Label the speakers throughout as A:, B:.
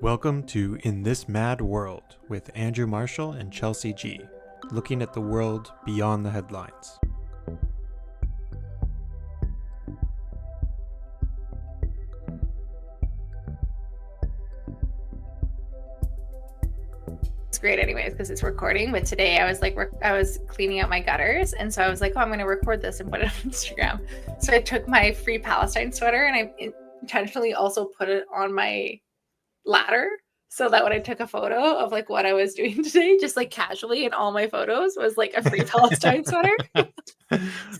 A: Welcome to In This Mad World with Andrew Marshall and Chelsea G, looking at the world beyond the headlines.
B: It's great anyways because it's recording, but today I was cleaning out my gutters, and so I was like, oh, I'm going to record this and put it on Instagram. So I took my Free Palestine sweater and I intentionally also put it on my ladder so that when I took a photo of like what I was doing today, just like casually in all my photos was like a Free Palestine sweater.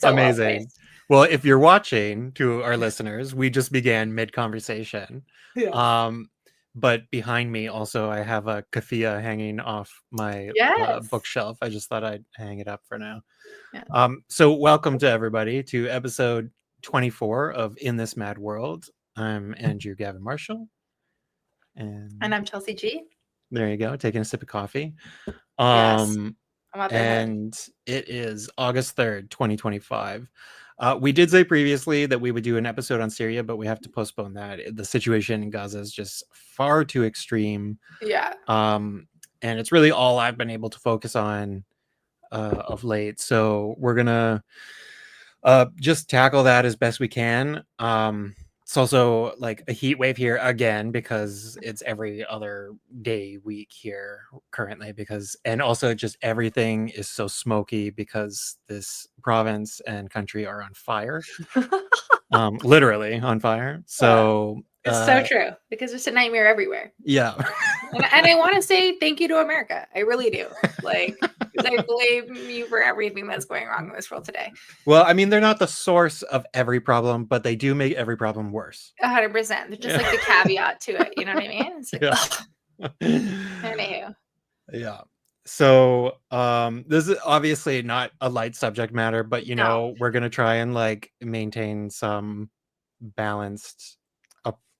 B: So
A: amazing. Well, if you're watching, to our listeners, we just began mid-conversation.
B: Yeah.
A: But behind me also I have a keffiyeh hanging off my bookshelf. I just thought I'd hang it up for now.
B: Yeah.
A: So welcome to everybody to episode 24 of In This Mad World. I'm Andrew Gavin Marshall.
B: And I'm Chelsea G.
A: There you go, taking a sip of coffee.
B: Yes. I'm out there.
A: And it is August 3rd, 2025. We did say previously that we would do an episode on Syria, but we have to postpone that. The situation in Gaza is just far too extreme.
B: Yeah.
A: And it's really all I've been able to focus on of late. So we're gonna just tackle that as best we can. It's also like a heat wave here again because it's every other day week here currently, and also just everything is so smoky because this province and country are on fire. Literally on fire. So
B: it's so true because it's a nightmare everywhere.
A: Yeah.
B: and I want to say thank you to America. I really do. Like, I blame you for everything that's going wrong in this world today.
A: Well, I mean, they're not the source of every problem, but they do make every problem worse.
B: 100%. They're just like the caveat to it. You know what I mean? It's like,
A: Anywho. Yeah. So this is obviously not a light subject matter, but we're gonna try and like maintain some balanced,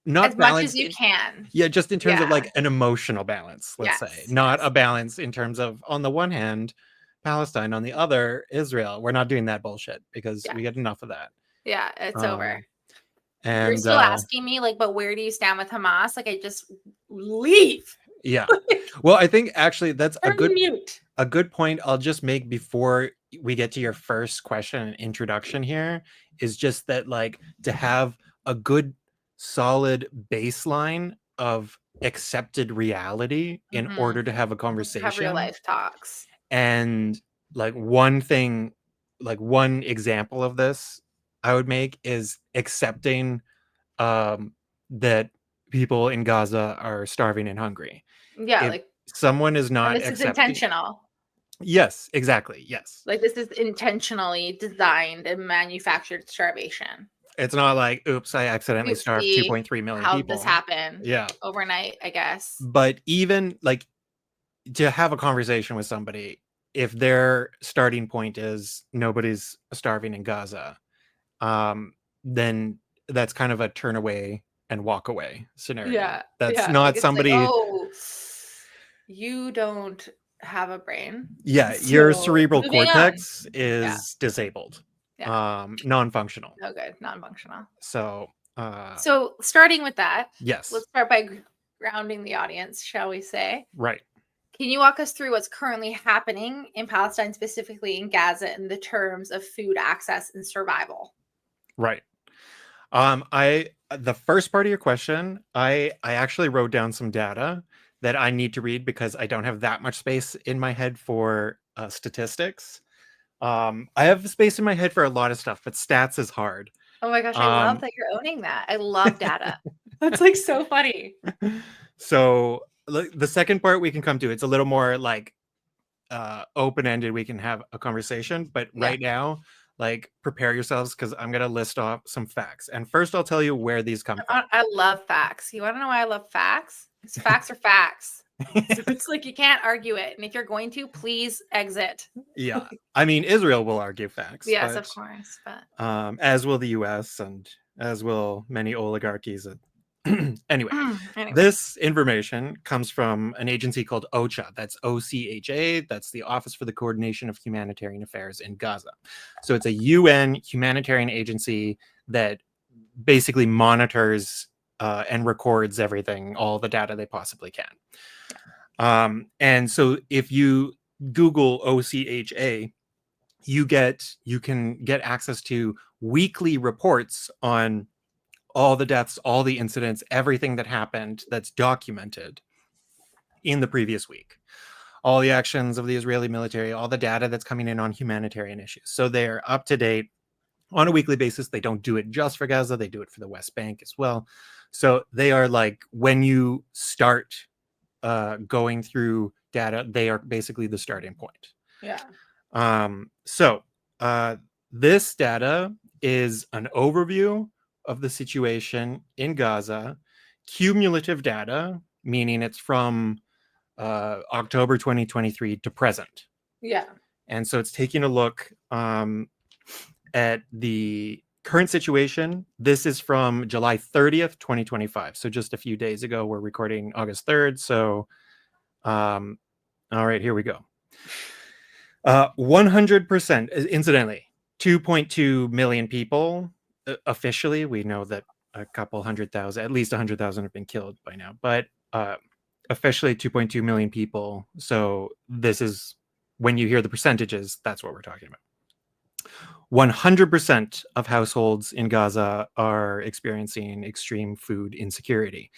A: not
B: as much as you can.
A: Yeah, just in terms of like an emotional balance, let's say, not a balance in terms of, on the one hand, Palestine, on the other, Israel. We're not doing that bullshit because we get enough of that.
B: Yeah, it's over.
A: And
B: you're still asking me like, but where do you stand with Hamas? Like, I just leave.
A: Yeah. Well, I think actually that's a good point I'll just make before we get to your first question and introduction here, is just that, like, to have a good solid baseline of accepted reality in order to have a conversation,
B: have real life talks.
A: And like one example of this I would make is accepting that people in Gaza are starving and hungry.
B: Yeah,
A: if
B: like
A: someone is not
B: this is intentional.
A: Yes, exactly. Yes.
B: Like, this is intentionally designed and manufactured starvation.
A: It's not like, oops, I accidentally starved 2.3 million people.
B: How this happened?
A: Yeah.
B: Overnight, I guess.
A: But even like to have a conversation with somebody, if their starting point is nobody's starving in Gaza, then that's kind of a turn away and walk away scenario.
B: Yeah.
A: That's not somebody.
B: Like, oh, you don't have a brain.
A: Yeah, so your cerebral cortex is disabled. Non-functional.
B: Oh, good. Non-functional.
A: So
B: starting with that,
A: yes,
B: let's start by grounding the audience, shall we say?
A: Right.
B: Can you walk us through what's currently happening in Palestine, specifically in Gaza, in the terms of food access and survival?
A: Right. The first part of your question, I actually wrote down some data that I need to read because I don't have that much space in my head for statistics. I have space in my head for a lot of stuff, but stats is hard.
B: Oh my gosh, I love that you're owning that. I love data. That's like so funny.
A: So the second part we can come to, it's a little more like open-ended. We can have a conversation, but right now, like, prepare yourselves because I'm gonna list off some facts. And first I'll tell you where these come from.
B: I love facts. You want to know why I love facts? Because facts are facts. So it's like you can't argue it. And if you're going to, please exit.
A: Yeah. I mean, Israel will argue facts.
B: Yes, of course. But
A: as will the US and as will many oligarchies. Anyway, this information comes from an agency called OCHA. That's OCHA. That's the Office for the Coordination of Humanitarian Affairs in Gaza. So it's a UN humanitarian agency that basically monitors and records everything, all the data they possibly can. And so if you Google OCHA, you can get access to weekly reports on all the deaths, all the incidents, everything that happened that's documented in the previous week, all the actions of the Israeli military, all the data that's coming in on humanitarian issues. So they're up to date on a weekly basis. They don't do it just for Gaza, they do it for the West Bank as well. So they are like, when you start going through data, they are basically the starting point.
B: Yeah.
A: So this data is an overview of the situation in Gaza, cumulative data, meaning it's from October 2023 to present.
B: Yeah.
A: And so it's taking a look at the current situation. This is from July 30th, 2025. So just a few days ago. We're recording August 3rd. So, all right, here we go. 100%, incidentally, 2.2 million people. Officially, we know that a couple 100,000, at least 100,000 have been killed by now. But officially 2.2 million people. So this is, when you hear the percentages, that's what we're talking about. 100% of households in Gaza are experiencing extreme food insecurity.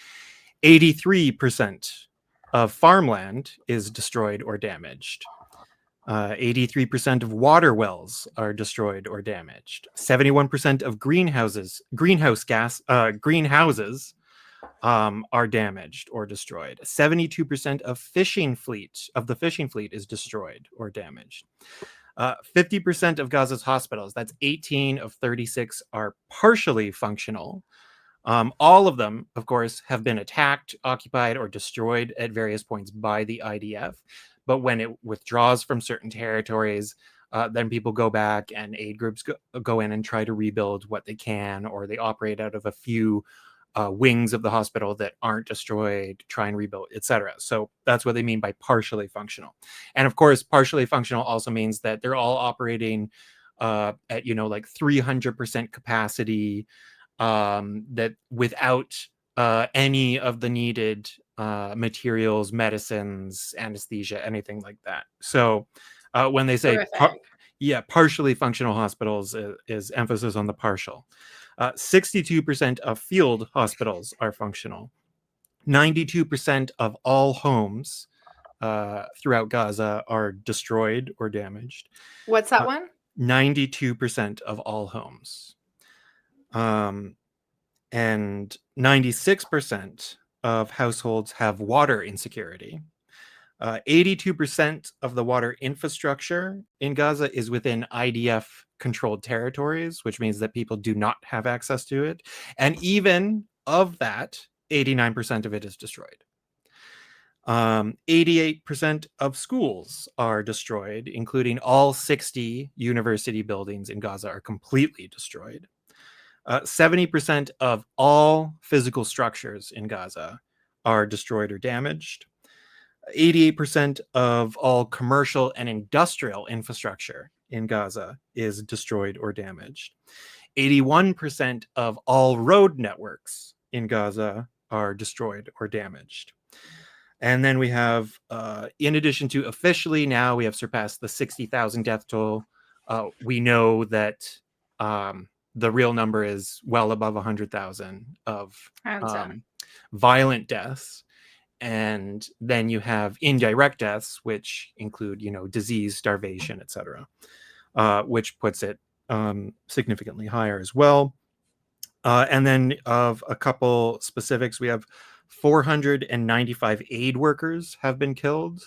A: 83% of farmland is destroyed or damaged. 83% of water wells are destroyed or damaged. 71% of greenhouses are damaged or destroyed. 72% of the fishing fleet is destroyed or damaged. 50% of Gaza's hospitals, that's 18 of 36, are partially functional. All of them, of course, have been attacked, occupied, or destroyed at various points by the IDF. But when it withdraws from certain territories, then people go back and aid groups go in and try to rebuild what they can, or they operate out of a few wings of the hospital that aren't destroyed, try and rebuild, etc. So that's what they mean by partially functional. And of course, partially functional also means that they're all operating at, like 300% capacity, that without any of the needed materials, medicines, anesthesia, anything like that. So when they say partially functional hospitals, is emphasis on the partial. 62% of field hospitals are functional. 92% of all homes throughout Gaza are destroyed or damaged.
B: What's that one?
A: 92% of all homes. And 96% of households have water insecurity. 82% of the water infrastructure in Gaza is within IDF controlled territories, which means that people do not have access to it. And even of that, 89% of it is destroyed. 88% of schools are destroyed, including all 60 university buildings in Gaza are completely destroyed. 70% of all physical structures in Gaza are destroyed or damaged. 88% of all commercial and industrial infrastructure in Gaza is destroyed or damaged. 81% of all road networks in Gaza are destroyed or damaged. And then we have, in addition to officially, now we have surpassed the 60,000 death toll. We know that the real number is well above 100,000 of violent deaths. And then you have indirect deaths, which include, disease, starvation, etc., which puts it significantly higher as well. And then of a couple specifics, we have 495 aid workers have been killed.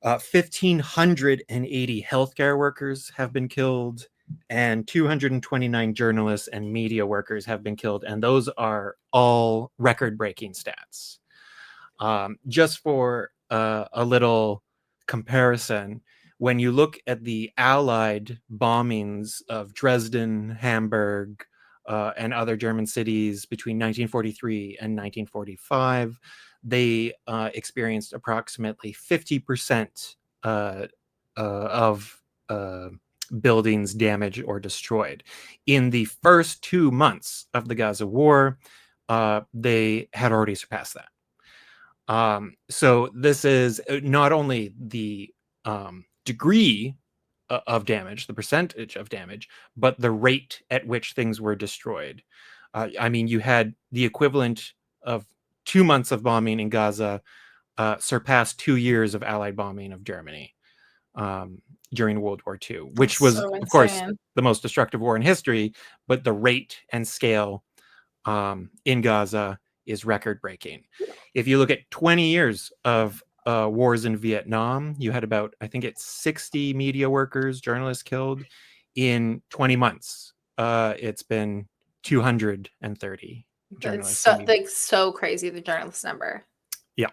A: 1,580 healthcare workers have been killed, and 229 journalists and media workers have been killed. And those are all record-breaking stats. Just for a little comparison, when you look at the Allied bombings of Dresden, Hamburg, and other German cities between 1943 and 1945, they experienced approximately 50% of buildings damaged or destroyed. In the first 2 months of the Gaza war, they had already surpassed that. So this is not only the degree of damage, the percentage of damage, but the rate at which things were destroyed. I mean, you had the equivalent of 2 months of bombing in Gaza surpass 2 years of Allied bombing of Germany um, during World War II, which
B: That's
A: was,
B: so
A: of course,
B: insane.
A: the most destructive war in history. But the rate and scale in Gaza is record breaking. If you look at 20 years of wars in Vietnam, you had about, I think it's 60 media workers, journalists killed. In 20 months, it's been 230
B: It's
A: journalists
B: so
A: and media.
B: like so crazy, the journalist number.
A: Yeah.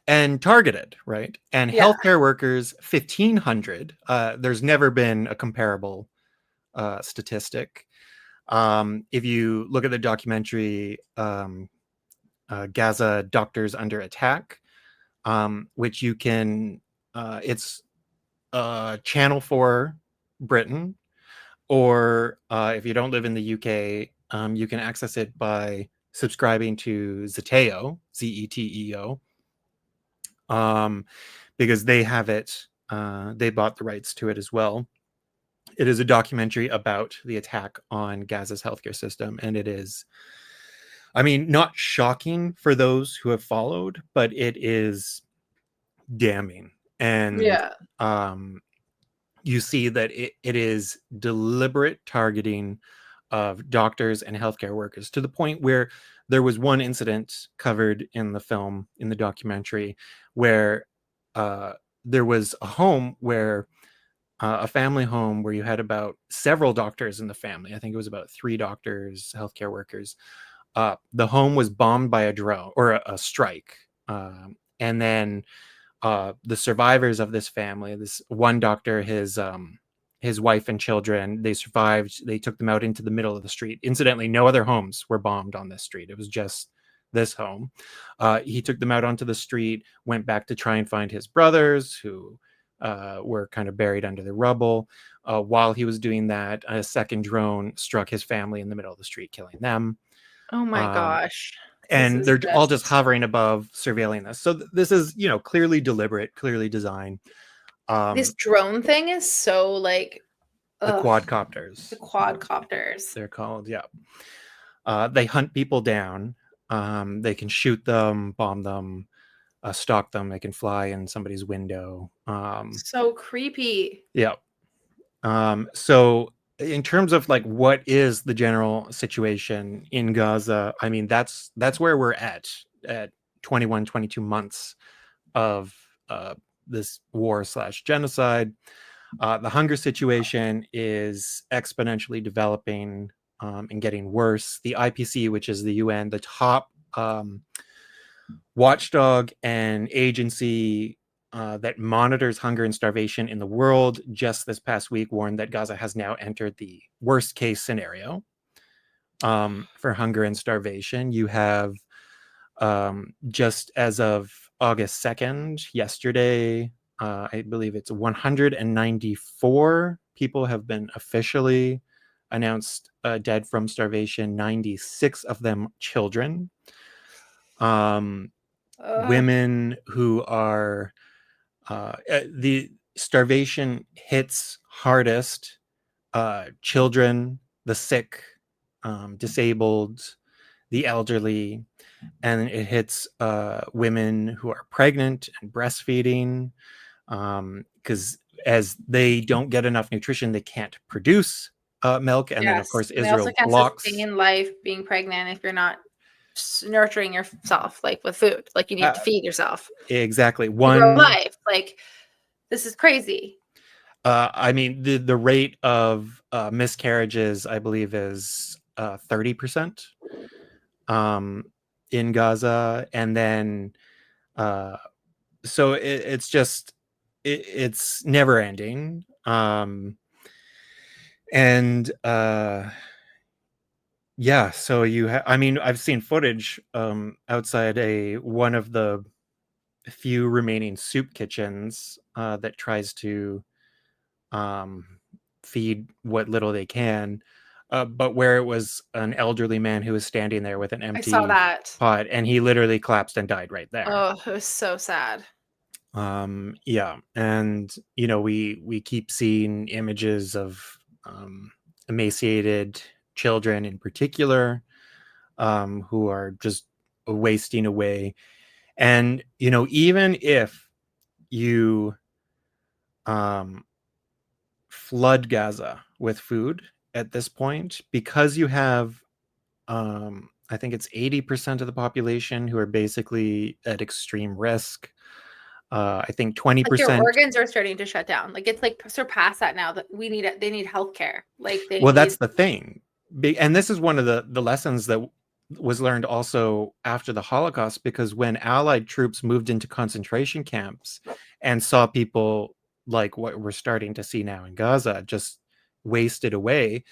A: And targeted, right? And
B: Yeah.
A: healthcare workers, 1,500. There's never been a comparable statistic. If you look at the documentary, Gaza Doctors Under Attack, which you can, it's Channel 4 Britain, or if you don't live in the UK, you can access it by subscribing to Zeteo, Zeteo, because they have it, they bought the rights to it as well. It is a documentary about the attack on Gaza's healthcare system, and it is, I mean, not shocking for those who have followed, but it is damning. And
B: Yeah.
A: um, you see that it is deliberate targeting of doctors and healthcare workers to the point where there was one incident covered in the film, in the documentary, where uh, there was a home where a family home where you had about several doctors in the family. I think it was about 3 doctors, healthcare workers. The home was bombed by a drone or a strike. And then the survivors of this family, this one doctor, his wife and children, they survived. They took them out into the middle of the street. Incidentally, no other homes were bombed on this street. It was just this home. He took them out onto the street, went back to try and find his brothers who were kind of buried under the rubble. While he was doing that, a second drone struck his family in the middle of the street, killing them.
B: Oh my
A: Um,
B: gosh. This
A: and
B: is
A: they're all just
B: just
A: hovering above, surveilling this. So this is, clearly deliberate, clearly designed.
B: this
A: Um,
B: drone thing is so like
A: the
B: ugh, the
A: quadcopters,
B: quadcopters.
A: they're called. Yeah. They hunt people down. They can shoot them, bomb them, stalk them. They can fly in somebody's window.
B: So creepy.
A: Yeah. So in terms of like what is the general situation in Gaza, I mean that's where we're at 21, 22 months of this war slash genocide. The hunger situation is exponentially developing and getting worse. The IPC, which is the UN, the top watchdog and agency that monitors hunger and starvation in the world, just this past week warned that Gaza has now entered the worst case scenario for hunger and starvation. You have, just as of August 2nd, yesterday, I believe it's 194 people have been officially announced dead from starvation, 96 of them children.
B: Ugh.
A: Women who are, the starvation hits hardest children, the sick, disabled, the elderly, and it hits women who are pregnant and breastfeeding, because as they don't get enough nutrition, they can't produce milk. And then, of
B: Yes.
A: course,
B: And they also
A: Israel
B: can't
A: blocks.
B: sustain life being pregnant if you're not nurturing yourself like with food. Like you need to
A: Uh,
B: feed yourself
A: exactly.
B: to grow
A: One,
B: life. Like this is crazy.
A: I mean, the rate of miscarriages, I believe, is 30% um, in Gaza. And then, uh, so it's just, it's never ending. And yeah, so I mean, I've seen footage outside one of the few remaining soup kitchens that tries to um, feed what little they can. but where it was an elderly man who was standing there with an
B: I saw
A: empty
B: that.
A: pot, and he literally collapsed and died right there.
B: Oh, it was so sad.
A: Yeah, and we keep seeing images of emaciated children in particular, who are just wasting away. And even if you um, flood Gaza with food at this point, because you have I think it's 80% of the population who are basically at extreme risk. I think
B: Like their
A: 20%.
B: organs are starting to shut down. Like it's like surpassed that now that they need healthcare. Like they
A: Well, that's
B: need
A: the thing. And this is one of the lessons that was learned also after the Holocaust, because when Allied troops moved into concentration camps and saw people like what we're starting to see now in Gaza just wasted away,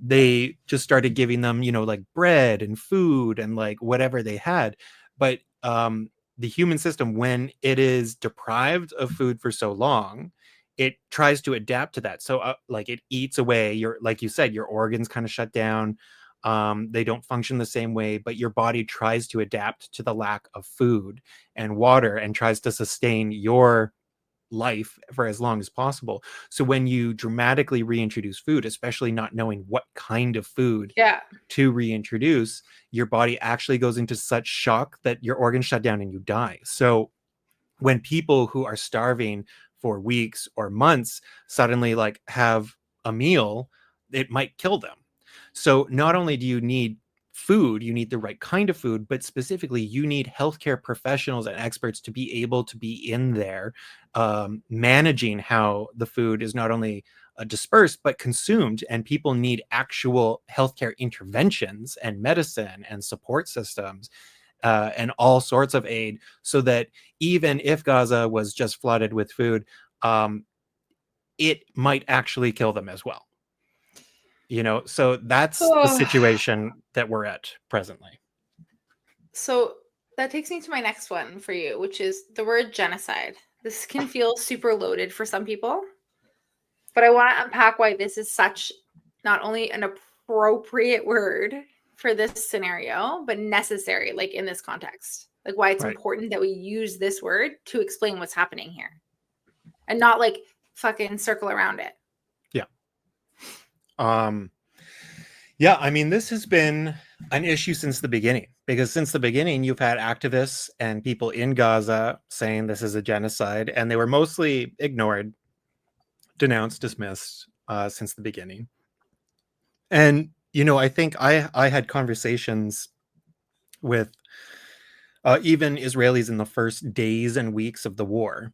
A: they just started giving them, like bread and food and like whatever they had. But the human system, when it is deprived of food for so long, it tries to adapt to that. So like it eats away your, like you said, your organs kind of shut down. They don't function the same way, but your body tries to adapt to the lack of food and water and tries to sustain your life for as long as possible. So when you dramatically reintroduce food, especially not knowing what kind of food
B: yeah.
A: to reintroduce, your body actually goes into such shock that your organs shut down and you die. So when people who are starving for weeks or months suddenly like have a meal, it might kill them. So not only do you need food, you need the right kind of food, but specifically you need healthcare professionals and experts to be able to be in there, managing how the food is not only dispersed but consumed. And people need actual healthcare interventions and medicine and support systems, and all sorts of aid, so that even if Gaza was just flooded with food, it might actually kill them as well. So that's the
B: Oh,
A: situation that we're at presently.
B: so that takes me to my next one for you, which is the word genocide. This can feel super loaded for some people, but I want to unpack why this is such not only an appropriate word for this scenario, but necessary, like in this context. Like why it's
A: Right.
B: important that we use this word to explain what's happening here and not like fucking circle around it.
A: Yeah. Yeah, I mean, this has been an issue since the beginning, because since the beginning, you've had activists and people in Gaza saying this is a genocide, and they were mostly ignored, denounced, dismissed since the beginning. And, I think I had conversations with even Israelis in the first days and weeks of the war,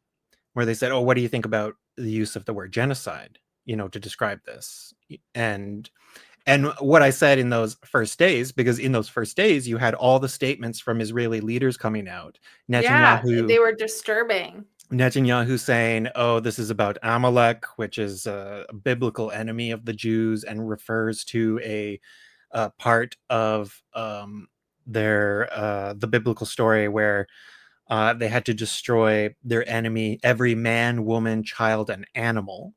A: where they said, "Oh, what do you think about the use of the word genocide, to describe this?" And what I said in those first days, because in those first days you had all the statements from Israeli leaders coming out,
B: Yeah,
A: Netanyahu
B: they were disturbing.
A: Netanyahu saying, "Oh, this is about Amalek, which is a biblical enemy of the Jews, and refers to a part of the biblical story where they had to destroy their enemy, every man, woman, child, and animal."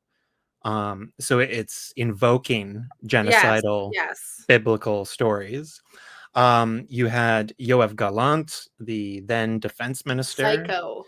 A: So it's invoking
B: Yes,
A: genocidal
B: yes.
A: biblical stories. You had Yoav Gallant, the then defense minister,
B: Psycho.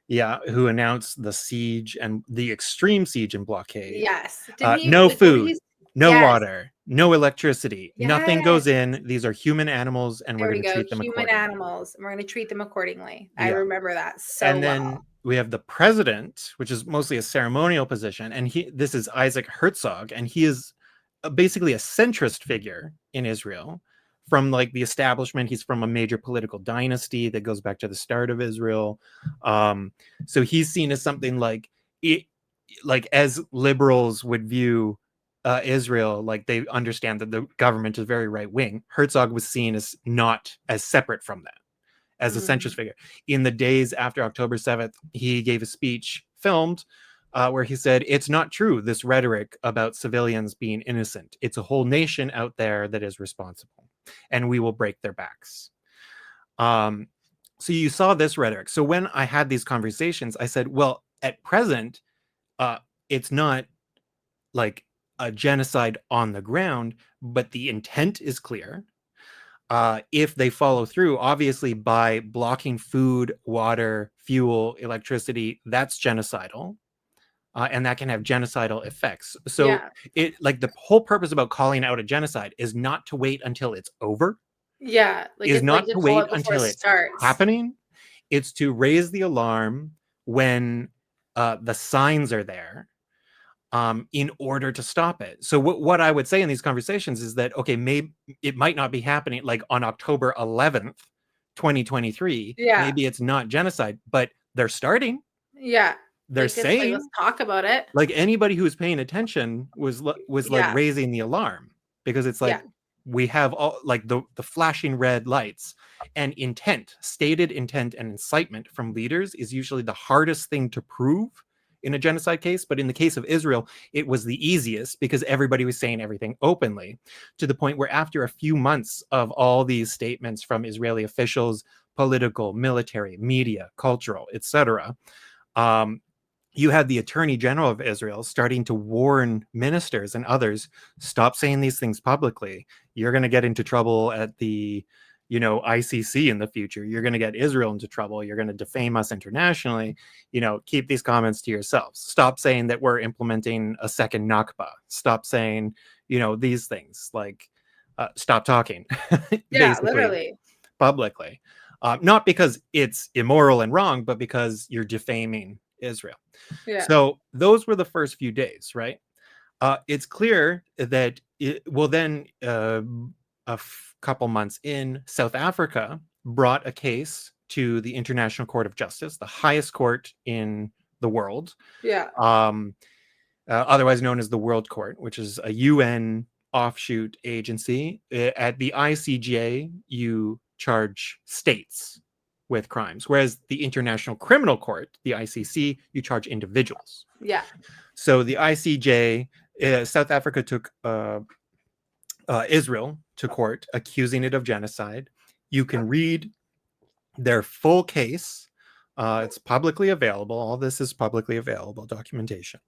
A: yeah, who announced the siege and the extreme siege and blockade.
B: Yes. Didn't he
A: No
B: like what did
A: food,
B: he
A: no
B: Yes.
A: water, no electricity, nothing
B: Yes.
A: goes in. These are human animals, and we're
B: There
A: going
B: we
A: to
B: go.
A: treat them
B: Human
A: accordingly.
B: animals. And we're going to treat them accordingly. I
A: Yeah.
B: remember that so
A: And
B: well.
A: then we have the president, which is mostly a ceremonial position, and this is Isaac Herzog, and he is basically a centrist figure in Israel from like the establishment. He's from a major political dynasty that goes back to the start of Israel. So he's seen as something like it, like as liberals would view Israel, like they understand that the government is very right wing. Herzog was seen as not as separate from that, as a centrist
B: Mm.
A: figure. In the days after October 7th, he gave a speech filmed where he said, "It's not true, this rhetoric about civilians being innocent. It's a whole nation out there that is responsible, and we will break their backs." Um, so you saw this rhetoric. So when I had these conversations, I said, well, at present, uh, it's not like a genocide on the ground, but the intent is clear. If they follow through, obviously by blocking food, water, fuel, electricity, that's genocidal. And that can have genocidal effects. So
B: Yeah.
A: it like the whole purpose about calling out a genocide is not to wait until it's over,
B: Yeah. Like
A: is
B: it's like
A: not
B: to
A: to
B: call
A: wait
B: it before it
A: until it's
B: starts.
A: happening. It's to raise the alarm when the signs are there, in order to stop it. So what I would say in these conversations is that, okay, maybe it might not be happening like on October 11th, 2023.
B: Yeah.
A: Maybe it's not genocide, but they're starting.
B: Yeah.
A: They're
B: Like it's like let's
A: saying,
B: talk about it.
A: like, anybody who was paying attention was like
B: Yeah.
A: raising the alarm, because it's
B: Yeah.
A: like we have all like the flashing red lights, and intent, stated intent and incitement from leaders is usually the hardest thing to prove in a genocide case. But in the case of Israel, it was the easiest because everybody was saying everything openly, to the point where after a few months of all these statements from Israeli officials, political, military, media, cultural, etc., um, you had the attorney general of Israel starting to warn ministers and others, stop saying these things publicly. You're going to get into trouble at the, ICC in the future. You're going to get Israel into trouble. You're going to defame us internationally. Keep these comments to yourselves. Stop saying that we're implementing a second Nakba. Stop saying, these things, like, stop talking,
B: Yeah,
A: basically,
B: literally.
A: publicly. Not because it's immoral and wrong, but because you're defaming Israel.
B: Yeah.
A: So those were the first few days, right? It's clear that then couple months in, South Africa brought a case to the International Court of Justice, the highest court in the world,
B: Yeah.
A: um, otherwise known as the World Court, which is a UN offshoot agency. At the ICJ, you charge states with crimes, whereas the International Criminal Court, the ICC, you charge individuals.
B: Yeah.
A: So the ICJ, South Africa took Israel to court, accusing it of genocide. You can read their full case. It's publicly available. All this is publicly available documentation,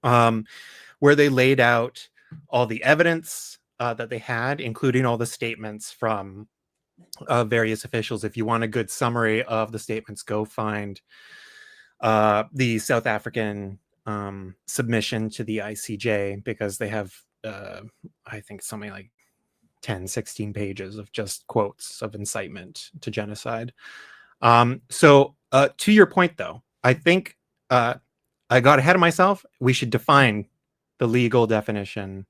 A: where they laid out all the evidence that they had, including all the statements from various officials. If you want a good summary of the statements, go find the South African submission to the ICJ, because they have, I think, something like 10, 16 pages of just quotes of incitement to genocide. So to your point, though, I think I got ahead of myself. We should define the legal definition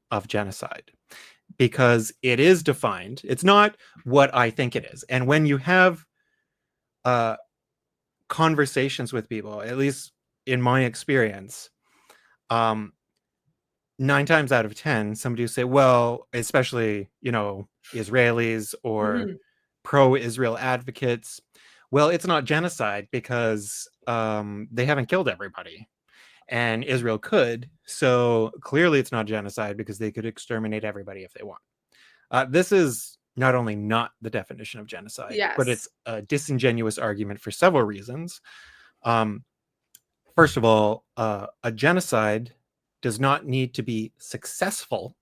A: of genocide, because it is defined. It's not what I think it is. And when you have conversations with people, at least in my experience, 9 times out of 10, somebody will say, well, especially, Israelis or
B: Mhm.
A: pro-Israel advocates, well, it's not genocide because they haven't killed everybody. And Israel could. So clearly it's not genocide because they could exterminate everybody if they want. This is not only not the definition of genocide, but it's
B: Yes.
A: a disingenuous argument for several reasons. Um, First of all, a genocide does not need to be successful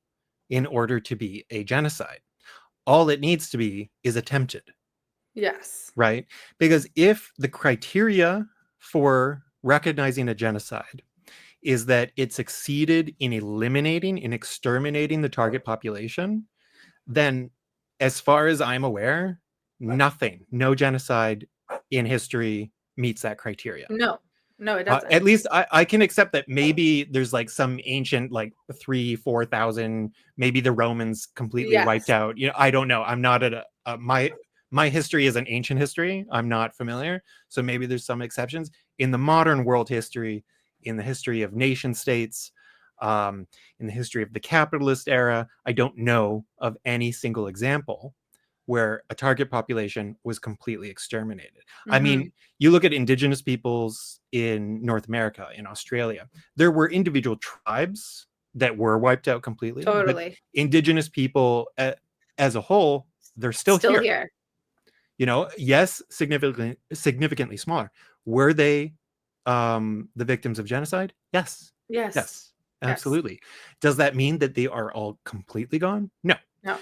A: in order to be a genocide. All it needs to be is attempted,
B: Yes.
A: right? Because if the criteria for recognizing a genocide is that it succeeded in in exterminating the target population, then, as far as I'm aware, no genocide in history meets that criteria.
B: No. No, it
A: At
B: doesn't.
A: least I can accept that maybe there's like some ancient, like 3,000, 4,000, maybe the Romans completely wiped
B: Yes.
A: out. I don't know. I'm not at my history is an ancient history. I'm not familiar. So maybe there's some exceptions. In the modern world history, in the history of nation states, in the history of the capitalist era, I don't know of any single example where a target population was completely exterminated. I mean,
B: Mhm.
A: you look at indigenous peoples in North America, in Australia, there were individual tribes that were wiped out completely, but
B: Totally.
A: indigenous people as a whole, they're still
B: Still
A: here.
B: here.
A: Yes, significantly smaller. Were they the victims of genocide? Yes.
B: Yes.
A: Yes.
B: Yes.
A: Absolutely. Does that mean that they are all completely gone? No.
B: No.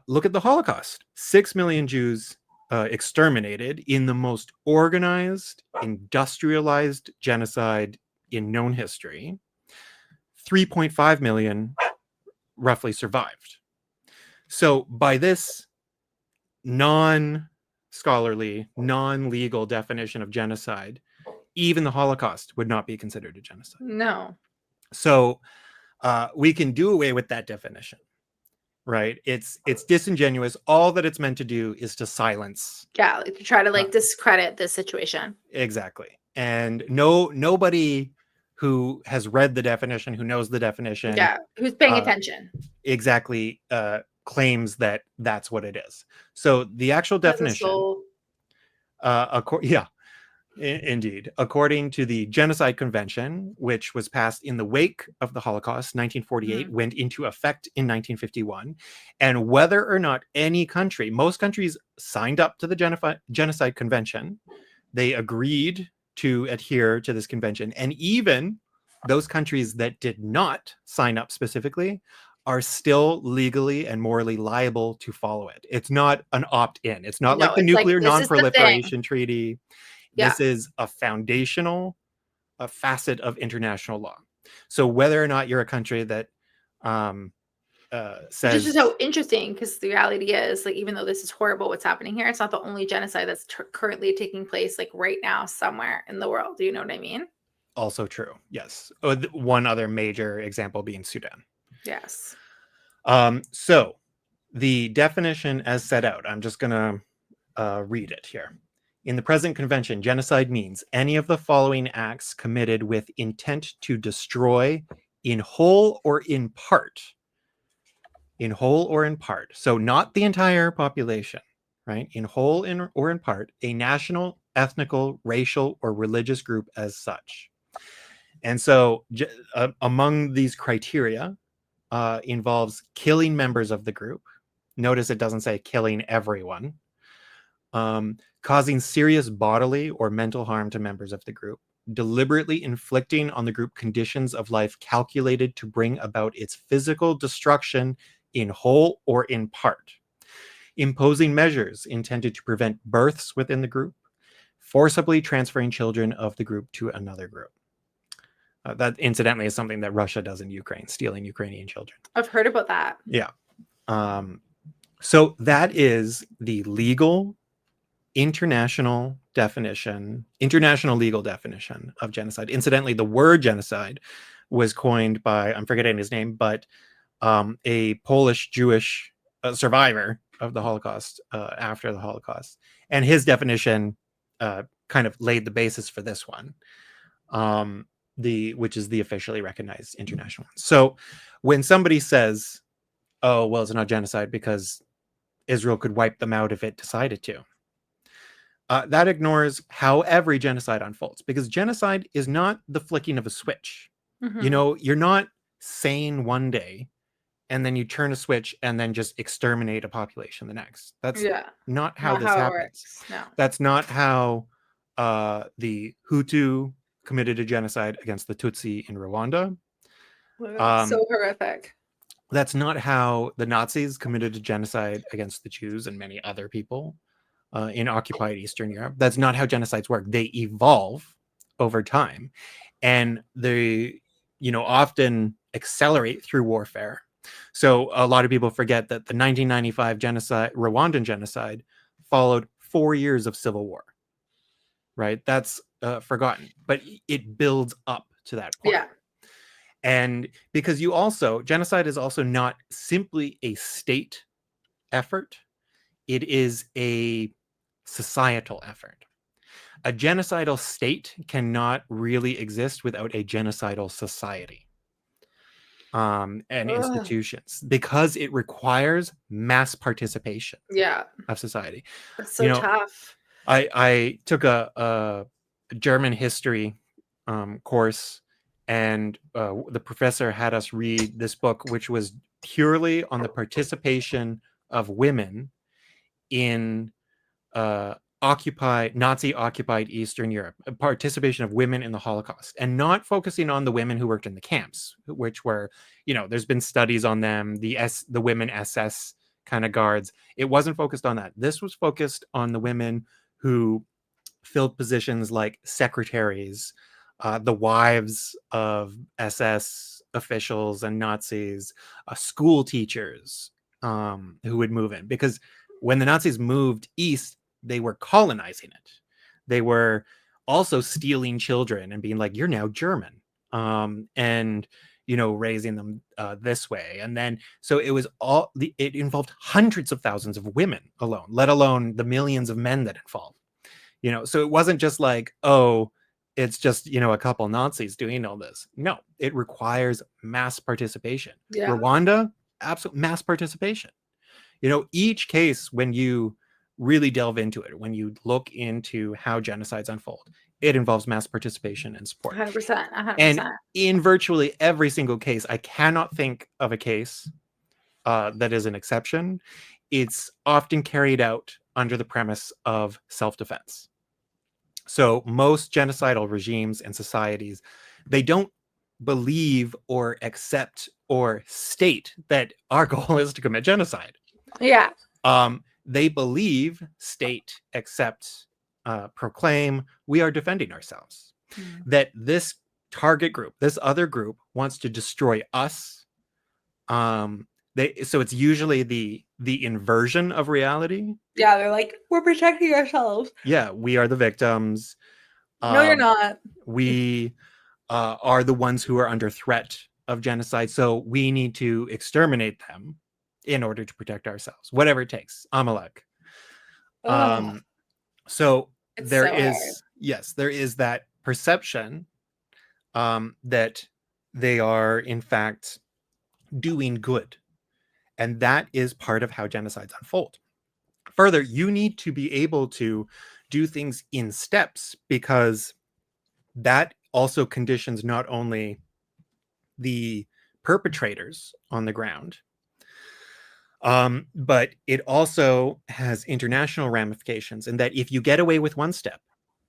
A: Look at the Holocaust. 6 million Jews exterminated in the most organized, industrialized genocide in known history. 3.5 million roughly survived. So, by this non scholarly, non legal definition of genocide, even the Holocaust would not be considered a genocide.
B: No.
A: So, we can do away with that definition, right? It's disingenuous. All that it's meant to do is to silence.
B: Yeah, like to try to
A: Uh,
B: like discredit this situation.
A: exactly. And nobody who has read the definition, who knows the definition,
B: Yeah, who's paying
A: uh,
B: attention?
A: exactly claims that that's what it is. So the actual
B: Has a
A: definition,
B: soul.
A: yeah, indeed. According to the Genocide Convention, which was passed in the wake of the Holocaust, 1948, went into effect in 1951. And whether or not any country, most countries signed up to the Genocide Convention, they agreed to adhere to this convention. And even those countries that did not sign up specifically are still legally and morally liable to follow it. It's not an opt-in. It's not like
B: No,
A: the
B: it's like
A: Nuclear
B: this is the thing.
A: Non-Proliferation Treaty.
B: Yeah.
A: This is a foundational facet of international law. So whether or not you're a country that
B: Which is just
A: says
B: so interesting because the reality is, like, even though this is horrible, what's happening here, it's not the only genocide that's currently taking place, like, right now somewhere in the world. Do you know what I mean?
A: also true, yes. One other major example being Sudan.
B: Yes.
A: So the definition as set out, I'm just going to read it here. In the present convention, genocide means any of the following acts committed with intent to destroy in whole or in part. In whole or in part. So not the entire population, right? In whole or in part, a national, ethnical, racial, or religious group as such. And so among these criteria involves killing members of the group. Notice it doesn't say killing everyone. Causing serious bodily or mental harm to members of the group, deliberately inflicting on the group conditions of life calculated to bring about its physical destruction in whole or in part, imposing measures intended to prevent births within the group, forcibly transferring children of the group to another group. That incidentally is something that Russia does in Ukraine, stealing Ukrainian children.
B: I've heard about that.
A: Yeah. So that is the legal international legal definition of genocide. Incidentally, the word genocide was coined by, I'm forgetting his name, but a Polish Jewish survivor of the Holocaust after the Holocaust. And his definition kind of laid the basis for this one, which is the officially recognized international one. So when somebody says, oh, well, it's not genocide because Israel could wipe them out if it decided to, that ignores how every genocide unfolds, because genocide is not the flicking of a switch. You know, you're not sane one day and then you turn a switch and then just exterminate a population the next. That's not how this happens.
B: No.
A: That's not how the Hutu committed a genocide against the Tutsi in Rwanda.
B: So horrific.
A: That's not how the Nazis committed a genocide against the Jews and many other people in occupied Eastern Europe. That's not how genocides work. They evolve over time, and they, often accelerate through warfare. So a lot of people forget that the 1995 Rwandan genocide, followed 4 years of civil war. Right? That's forgotten, but it builds up to that point.
B: Yeah.
A: And because genocide is also not simply a state effort, it is a societal effort. A genocidal state cannot really exist without a genocidal society and institutions, because it requires mass participation of society.
B: That's so tough.
A: I took a German history course, and the professor had us read this book, which was purely on the participation of women in Nazi occupied Eastern Europe, participation of women in the Holocaust, and not focusing on the women who worked in the camps, which were, there's been studies on them, the women SS kind of guards. It wasn't focused on that. This was focused on the women who filled positions like secretaries, the wives of SS officials and Nazis, school teachers, who would move in. Because when the Nazis moved east, they were colonizing it. They were also stealing children and being like, "You're now German," and raising them this way. And then so it was it involved hundreds of thousands of women alone, let alone the millions of men that involved. So it wasn't just like, oh, it's just a couple Nazis doing all this. No, it requires mass participation.
B: Yeah.
A: Rwanda, absolute mass participation. Each case, when you really delve into it, when you look into how genocides unfold, it involves mass participation and support.
B: 100%.
A: And
B: 100%.
A: in virtually every single case, I cannot think of a case that is an exception. It's often carried out under the premise of self-defense. So most genocidal regimes and societies, they don't believe or accept or state that our goal is to commit genocide.
B: Yeah.
A: They believe, state, accept, proclaim, we are defending ourselves. That this target group, this other group, wants to destroy us. So it's usually the inversion of reality.
B: Yeah, they're like, we're protecting ourselves.
A: Yeah, we are the victims.
B: No, you're not.
A: We are the ones who are under threat of genocide, so we need to exterminate them in order to protect ourselves, whatever it takes. Amalek. So
B: It's
A: there
B: so
A: is
B: hard.
A: yes, there is that perception that they are in fact doing good, and that is part of how genocides unfold. Further, you need to be able to do things in steps, because that also conditions not only the perpetrators on the ground, but it also has international ramifications, in that if you get away with one step,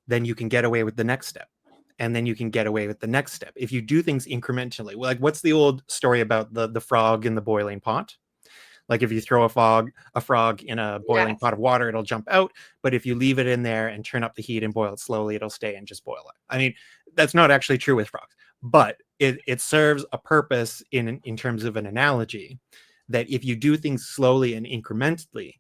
A: then you can get away with the next step, and then you can get away with the next step if you do things incrementally. Like, what's the old story about the frog in the boiling pot? Like, if you throw a frog in a boiling pot of water, it'll jump out. But if you leave it in there and turn up the heat and boil it slowly, it'll stay and just boil it. I mean, that's not actually true with frogs, but it serves a purpose in terms of an analogy, that if you do things slowly and incrementally,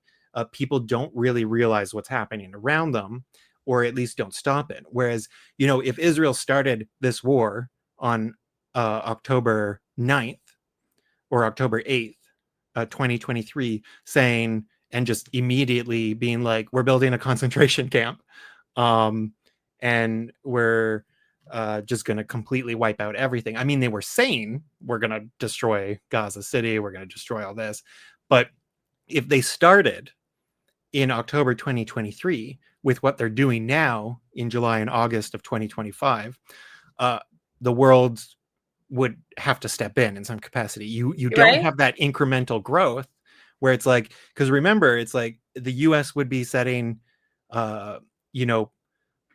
A: people don't really realize what's happening around them, or at least don't stop it. Whereas, if Israel started this war on October 9th or October 8th, 2023, saying, and just immediately being like, we're building a concentration camp, and we're just going to completely wipe out everything. I mean, they were saying, we're going to destroy Gaza City, we're going to destroy all this. But if they started in October 2023 with what they're doing now in July and August of 2025, the world would have to step in some capacity. You don't have that incremental growth where it's like, because remember, it's like the US would be setting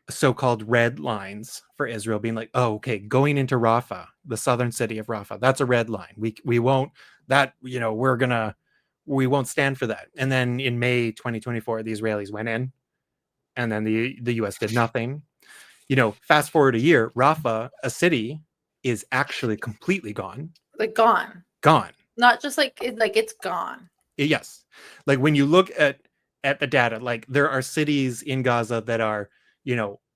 A: so-called red lines for Israel, being like, oh, okay, going into Rafah, the southern city of Rafah, that's a red line. We won't, that, we won't stand for that. And then in May 2024, the Israelis went in, and then the US did nothing. Fast forward a year, Rafah, a city, is actually completely gone.
B: Like gone. Not just like it's gone.
A: Yes. Like, when you look at the data, like, there are cities in Gaza that are,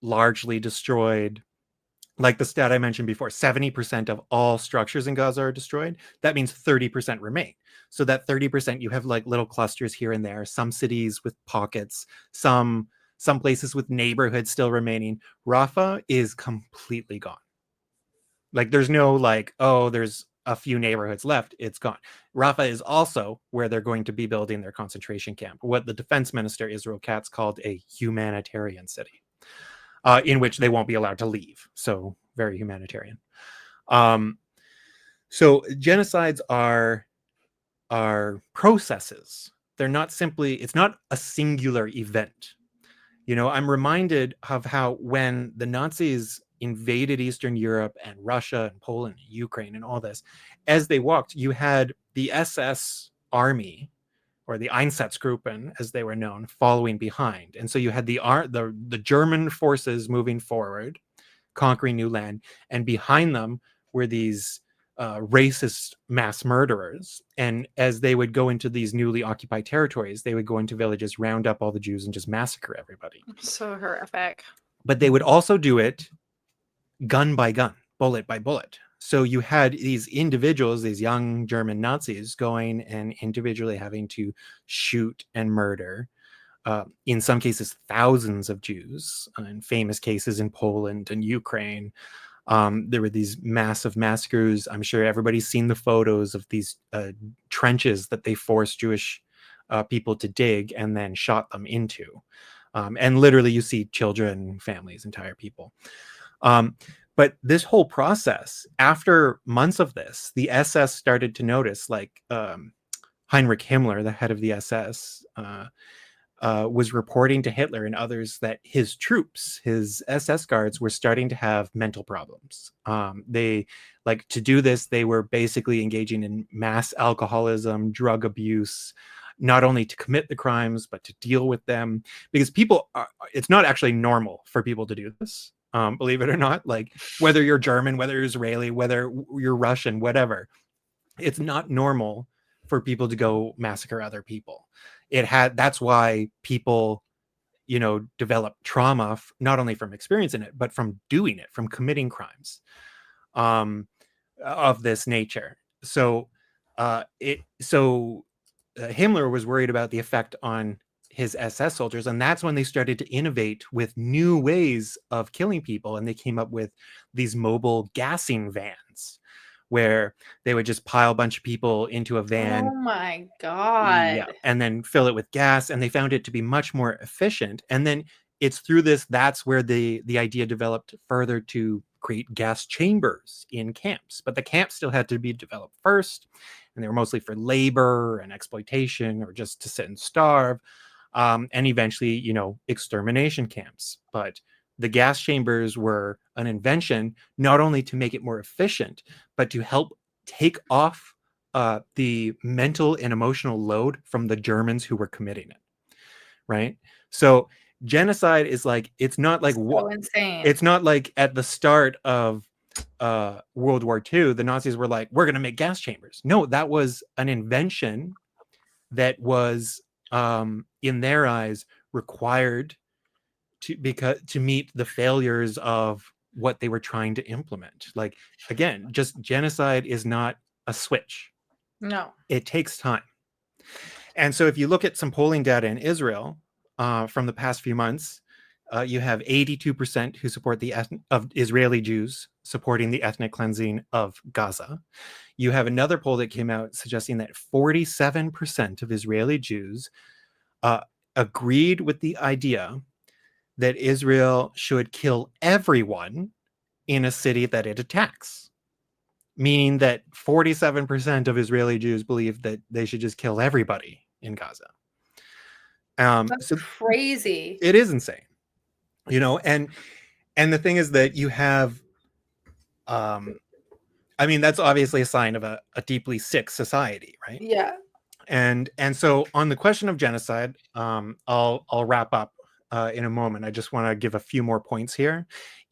A: largely destroyed. Like the stat I mentioned before, 70% of all structures in Gaza are destroyed. That means 30% remain. So that 30%, you have like little clusters here and there, some cities with pockets, some places with neighborhoods still remaining. Rafah is completely gone. Like, there's no like, oh, there's a few neighborhoods left. It's gone. Rafah is also where they're going to be building their concentration camp, what the defense minister, Israel Katz, called a humanitarian city, in which they won't be allowed to leave. So very humanitarian. So genocides are processes. They're not simply, it's not a singular event. I'm reminded of how when the Nazis invaded Eastern Europe and Russia and Poland and Ukraine and all this, as they walked, you had the SS army, or the Einsatzgruppen, as they were known, following behind. And so you had the German forces moving forward, conquering new land, and behind them were these racist mass murderers. And as they would go into these newly occupied territories, they would go into villages, round up all the Jews, and just massacre everybody.
B: So horrific.
A: But they would also do it gun by gun, bullet by bullet. So you had these individuals, these young German Nazis, going and individually having to shoot and murder, in some cases, thousands of Jews. In famous cases in Poland and Ukraine, there were these massive massacres. I'm sure everybody's seen the photos of these trenches that they forced Jewish people to dig and then shot them into. And literally, you see children, families, entire people. But this whole process, after months of this, the SS started to notice, like Heinrich Himmler, the head of the SS, was reporting to Hitler and others that his troops, his SS guards, were starting to have mental problems. They, like, to do this, they were basically engaging in mass alcoholism, drug abuse, not only to commit the crimes, but to deal with them. Because it's not actually normal for people to do this. Believe it or not, like, whether you're German, whether you're Israeli, whether you're Russian, whatever, it's not normal for people to go massacre other people. That's why people, develop trauma, not only from experiencing it, but from doing it, from committing crimes of this nature. So Himmler was worried about the effect on his SS soldiers, and that's when they started to innovate with new ways of killing people, and they came up with these mobile gassing vans where they would just pile a bunch of people into a van.
B: Oh my God.
A: Yeah, and then fill it with gas, and they found it to be much more efficient. And then it's through that's where the idea developed further to create gas chambers in camps. But the camps still had to be developed first, and they were mostly for labor and exploitation, or just to sit and starve. And eventually, extermination camps. But the gas chambers were an invention not only to make it more efficient, but to help take off the mental and emotional load from the Germans who were committing it. Right? So genocide is like, it's not like
B: So insane.
A: It's not like at the start of World War II, the Nazis were like, we're going to make gas chambers. No, that was an invention that was, in their eyes, required to meet the failures of what they were trying to implement. Like, again, just genocide is not a switch.
B: No.
A: It takes time. And so if you look at some polling data in Israel from the past few months, you have 82% who support of Israeli Jews supporting the ethnic cleansing of Gaza. You have another poll that came out suggesting that 47% of Israeli Jews agreed with the idea that Israel should kill everyone in a city that it attacks. Meaning that 47% of Israeli Jews believe that they should just kill everybody in Gaza.
B: That's crazy.
A: It is insane. And the thing is that you have, that's obviously a sign of a deeply sick society, right?
B: Yeah.
A: And so on the question of genocide, I'll wrap up in a moment. I just want to give a few more points here.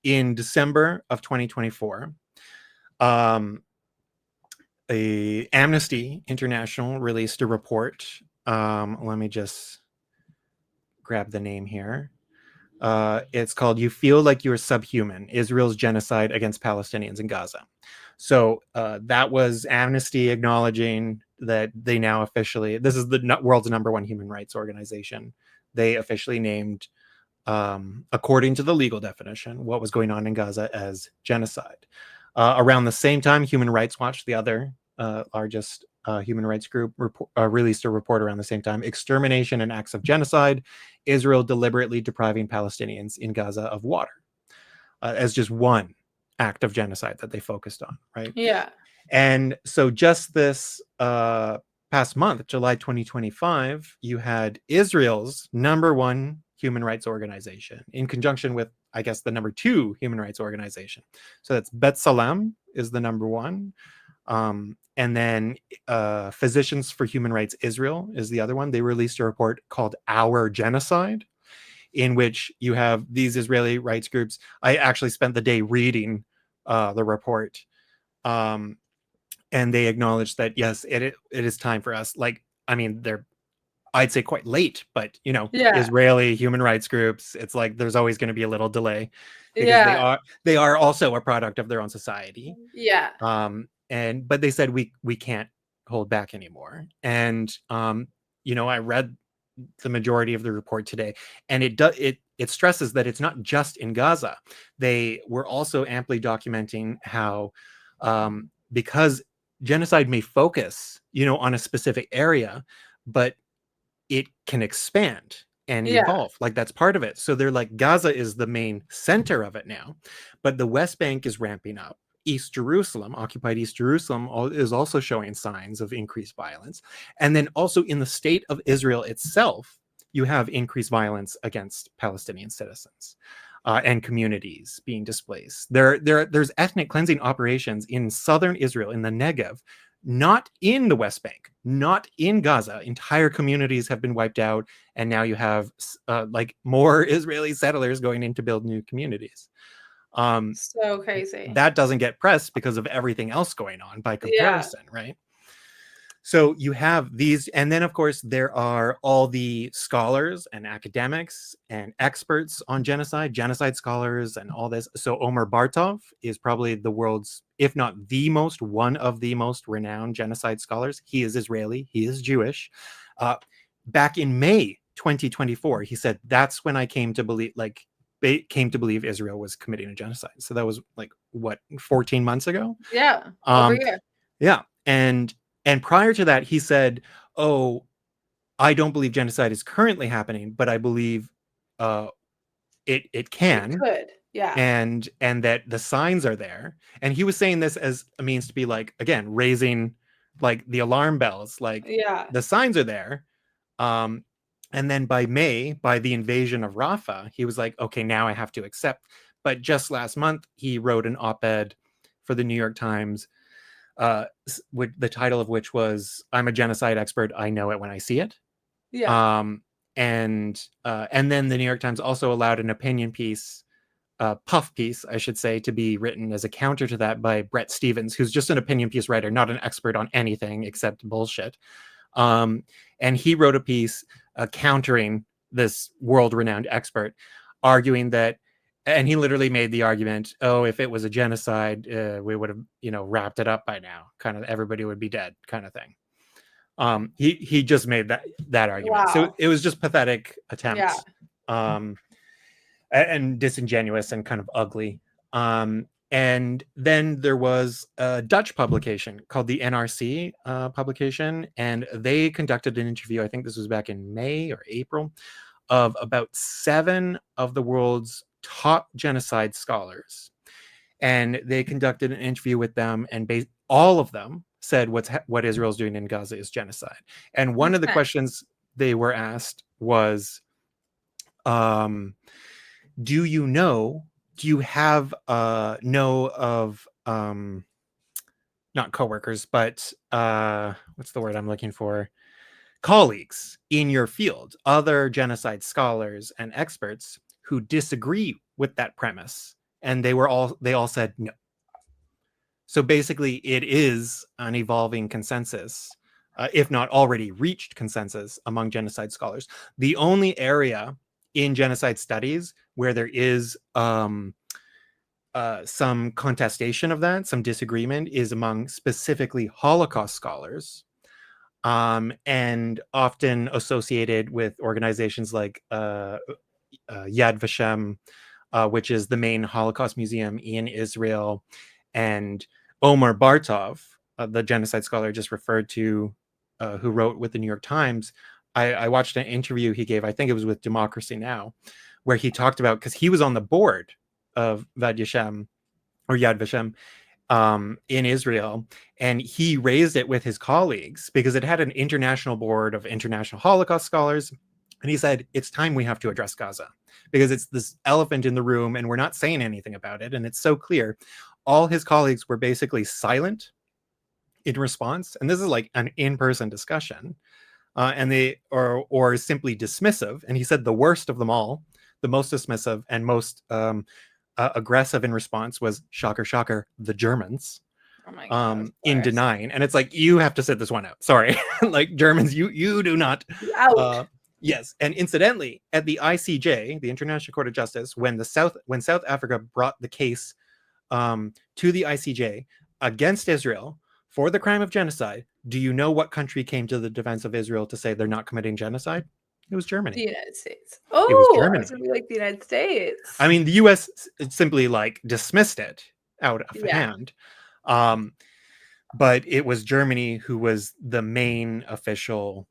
A: In December of 2024, Amnesty International released a report. Let me just grab the name here. It's called "You Feel Like You're Subhuman: Israel's Genocide Against Palestinians in Gaza." So that was Amnesty acknowledging that they now officially, this is the world's #1 human rights organization. They officially named, according to the legal definition, what was going on in Gaza as genocide. Around the same time, Human Rights Watch, the other largest human rights group, released a report around the same time: "Extermination and Acts of Genocide: Israel Deliberately Depriving Palestinians in Gaza of Water," as just one act of genocide that they focused on, right?
B: Yeah.
A: And so just this past month, July 2025, you had Israel's #1 human rights organization in conjunction with, I guess, the number 2 human rights organization. So that's B'Tselem is the number 1. And then Physicians for Human Rights Israel is the other one. They released a report called Our Genocide, in which you have these Israeli rights groups. I actually spent the day reading the report. And they acknowledged that, yes, it is time for us. Like, I mean, they're, I'd say, quite late, but
B: Yeah.
A: Israeli human rights groups, it's like there's always going to be a little delay because
B: Yeah.
A: they are also a product of their own society.
B: Yeah.
A: And but they said we can't hold back anymore. And I read the majority of the report today, and it stresses that it's not just in Gaza. They were also amply documenting how because genocide may focus on a specific area, but it can expand and
B: Yeah.
A: evolve. Like, that's part of it. So they're like, Gaza is the main center of it now, but the West Bank is ramping up. East Jerusalem, occupied East Jerusalem, is also showing signs of increased violence. And then also in the state of Israel itself, you have increased violence against Palestinian citizens and communities being displaced. There's ethnic cleansing operations in southern Israel, in the Negev, not in the West Bank, not in Gaza. Entire communities have been wiped out, and now you have like more Israeli settlers going in to build new communities.
B: So crazy.
A: That doesn't get pressed because of everything else going on by
B: Yeah.
A: comparison, right? So you have these, and then of course there are all the scholars and academics and experts on genocide scholars and all this. So Omer Bartov is probably the world's, if not the most, one of the most renowned genocide scholars. He is Israeli, he is Jewish. Back in May 2024, he said, that's when I came to believe Israel was committing a genocide. So that was like, what, 14 months ago?
B: Yeah. Over here.
A: Yeah. And prior to that, he said, oh, I don't believe genocide is currently happening, but I believe it
B: It
A: can,
B: could. Yeah.
A: and that the signs are there. And he was saying this as a means to be like, again, raising like the alarm bells, like
B: Yeah.
A: the signs are there. And then by May, by the invasion of Rafah, he was like, okay, now I have to accept. But just last month, he wrote an op-ed for the New York Times, the title of which was, I'm a genocide expert, I know it when I see it.
B: Yeah.
A: And then the New York Times also allowed an opinion piece, puff piece, I should say, to be written as a counter to that by Brett Stevens, who's just an opinion piece writer, not an expert on anything except bullshit. And he wrote a piece countering this world-renowned expert, arguing that, and he literally made the argument, oh, if it was a genocide, we would have, wrapped it up by now. Kind of everybody would be dead, kind of thing. He just made that argument. So
B: Wow.
A: it was just pathetic
B: Yeah.
A: attempts, and disingenuous and kind of ugly. And then there was a Dutch publication called the NRC publication, and they conducted an interview, I think this was back in May or April, of about 7 of the world's top genocide scholars. And they conducted an interview with them, and all of them said what Israel's doing in Gaza is genocide. And one of the
B: Okay.
A: questions they were asked was, do you have know of not coworkers, but what's the word I'm looking for? Colleagues in your field, other genocide scholars and experts who disagree with that premise? And they all said no. So basically, it is an evolving consensus, if not already reached consensus among genocide scholars. The only area in genocide studies where there is some contestation of that, some disagreement, is among specifically Holocaust scholars, and often associated with organizations like Yad Vashem, which is the main Holocaust museum in Israel, and Omer Bartov, the genocide scholar I just referred to, who wrote with the New York Times. I watched an interview he gave, I think it was with Democracy Now!, where he talked about, because he was on the board of Yad Vashem in Israel, and he raised it with his colleagues because it had an international board of international Holocaust scholars, And he said, it's time we have to address Gaza because it's this elephant in the room and we're not saying anything about it. And it's so clear. All his colleagues were basically silent in response. And this is like an in-person discussion. And they or simply dismissive. And he said the worst of them all, the most dismissive and most aggressive in response was, shocker, shocker, the Germans.
B: Oh my God,
A: In denying. And it's like, you have to sit this one out. Sorry. Like, Germans, you do not.
B: out.
A: Yes. And incidentally, at the ICJ, the International Court of Justice, when South Africa brought the case to the ICJ against Israel for the crime of genocide, do you know what country came to the defense of Israel to say they're not committing genocide? It was Germany.
B: The United States.
A: It was
B: Oh, I
A: Germany.
B: was gonna be like the United States.
A: I mean, the US simply like dismissed it out of
B: Yeah.
A: hand. But it was Germany who was the main official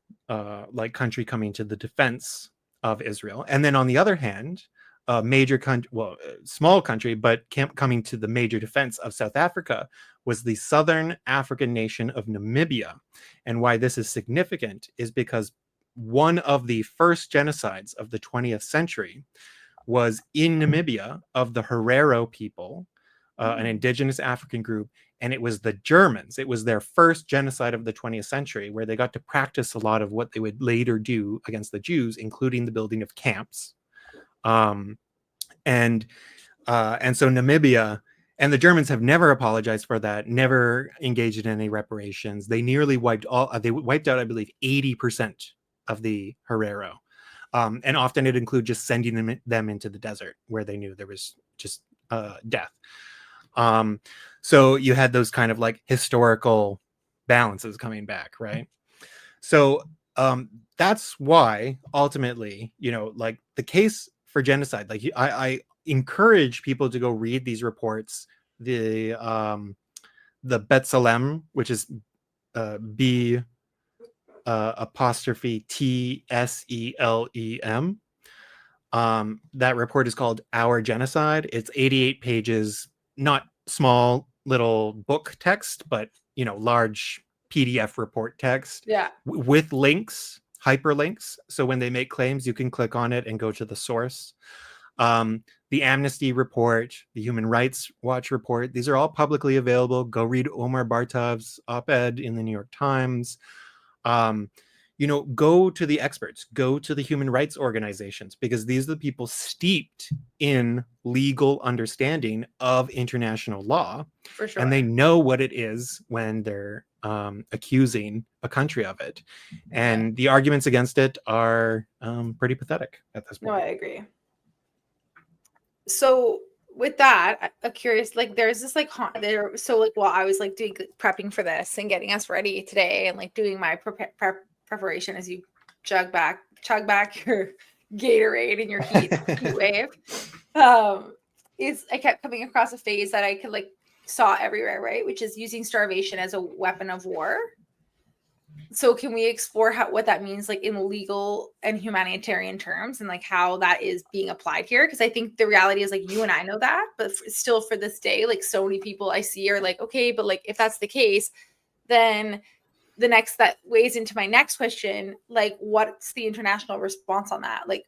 A: like country coming to the defense of Israel. And then on the other hand, a major country, well, small country, but coming to the major defense of South Africa was the Southern African nation of Namibia. And why this is significant is because one of the first genocides of the 20th century was in Namibia of the Herero people, an indigenous African group. And it was the Germans. It was their first genocide of the 20th century, where they got to practice a lot of what they would later do against the Jews, including the building of camps. And so Namibia and the Germans have never apologized for that, never engaged in any reparations. They nearly wiped out, I believe, 80% of the Herero. And often it included just sending them into the desert where they knew there was just death. So you had those kind of like historical balances coming back, right? So that's why ultimately, like the case for genocide, like I encourage people to go read these reports. The B'Tselem, which is B apostrophe TSELEM. That report is called Our Genocide. It's 88 pages, not small little book text, but large PDF report text.
B: Yeah.
A: With links, hyperlinks. So when they make claims, you can click on it and go to the source. The Amnesty report, the Human Rights Watch report, these are all publicly available. Go read Omar Bartov's op-ed in the New York Times. Go to the experts, go to the human rights organizations, because these are the people steeped in legal understanding of international law.
B: For sure.
A: And they know what it is when they're accusing a country of it. And the arguments against it are pretty pathetic at this point.
B: No, I agree. So with that, I'm curious, like there's this like there, so like while I was like doing prepping for this and getting us ready today and like doing my preparation as you chug back your Gatorade and your heat wave, is I kept coming across a phase that I could like saw everywhere, right? Which is using starvation as a weapon of war. So can we explore what that means like in legal and humanitarian terms and like how that is being applied here? Because I think the reality is like you and I know that, but still for this day, like so many people I see are like, okay, but like if that's the case, then that weighs into my next question, like what's the international response on that? Like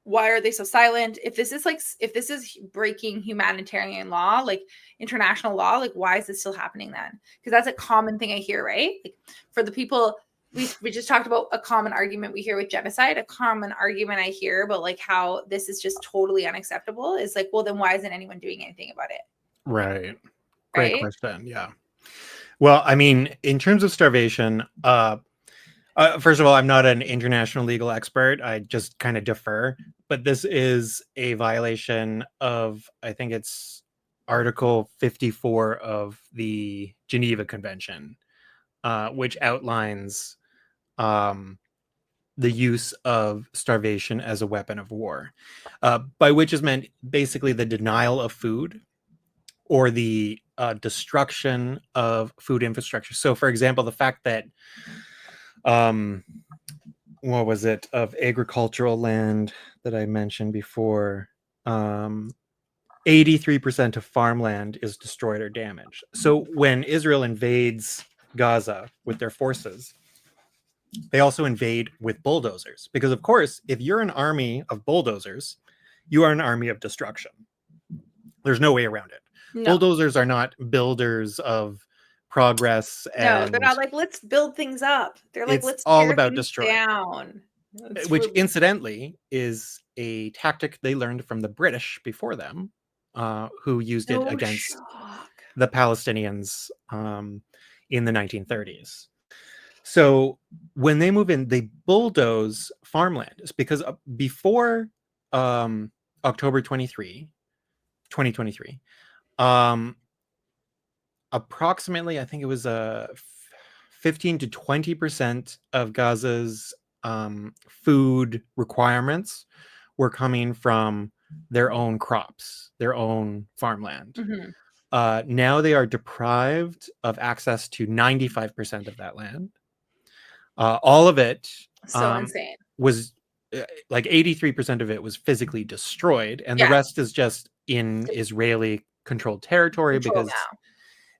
B: why are they so silent? If this is breaking humanitarian law, like international law, like why is this still happening then? Because that's a common thing I hear, right? Like for the people we just talked about, a common argument we hear with genocide, a common argument I hear about like how this is just totally unacceptable is like, well, then why isn't anyone doing anything about it?
A: Right. Great question. Yeah. Well, I mean, in terms of starvation, first of all, I'm not an international legal expert. I just kind of defer. But this is a violation of, I think it's Article 54 of the Geneva Convention, which outlines the use of starvation as a weapon of war, by which is meant basically the denial of food or the destruction of food infrastructure. So, for example, the fact that what was it, of agricultural land that I mentioned before, 83% of farmland is destroyed or damaged. So when Israel invades Gaza with their forces, they also invade with bulldozers. Because, of course, if you're an army of bulldozers, you are an army of destruction. There's no way around it.
B: No.
A: Bulldozers are not builders of progress,
B: No, they're
A: and
B: not like, let's build things up. They're like,
A: it's
B: let's
A: all
B: tear
A: about
B: things
A: destroying.
B: down. It's
A: Which,
B: really
A: incidentally, is a tactic they learned from the British before them, who used it
B: no
A: against
B: shock.
A: the Palestinians in the 1930s. So when they move in, they bulldoze farmland. It's because before October 2023, um, approximately, I think it was 15 to 20% of Gaza's food requirements were coming from their own crops, their own farmland. Now they are deprived of access to 95% of that land. All of it
B: So insane.
A: was like 83% of it was physically destroyed, and the
B: Yeah.
A: rest is just in Israeli controlled territory
B: Control
A: because
B: now.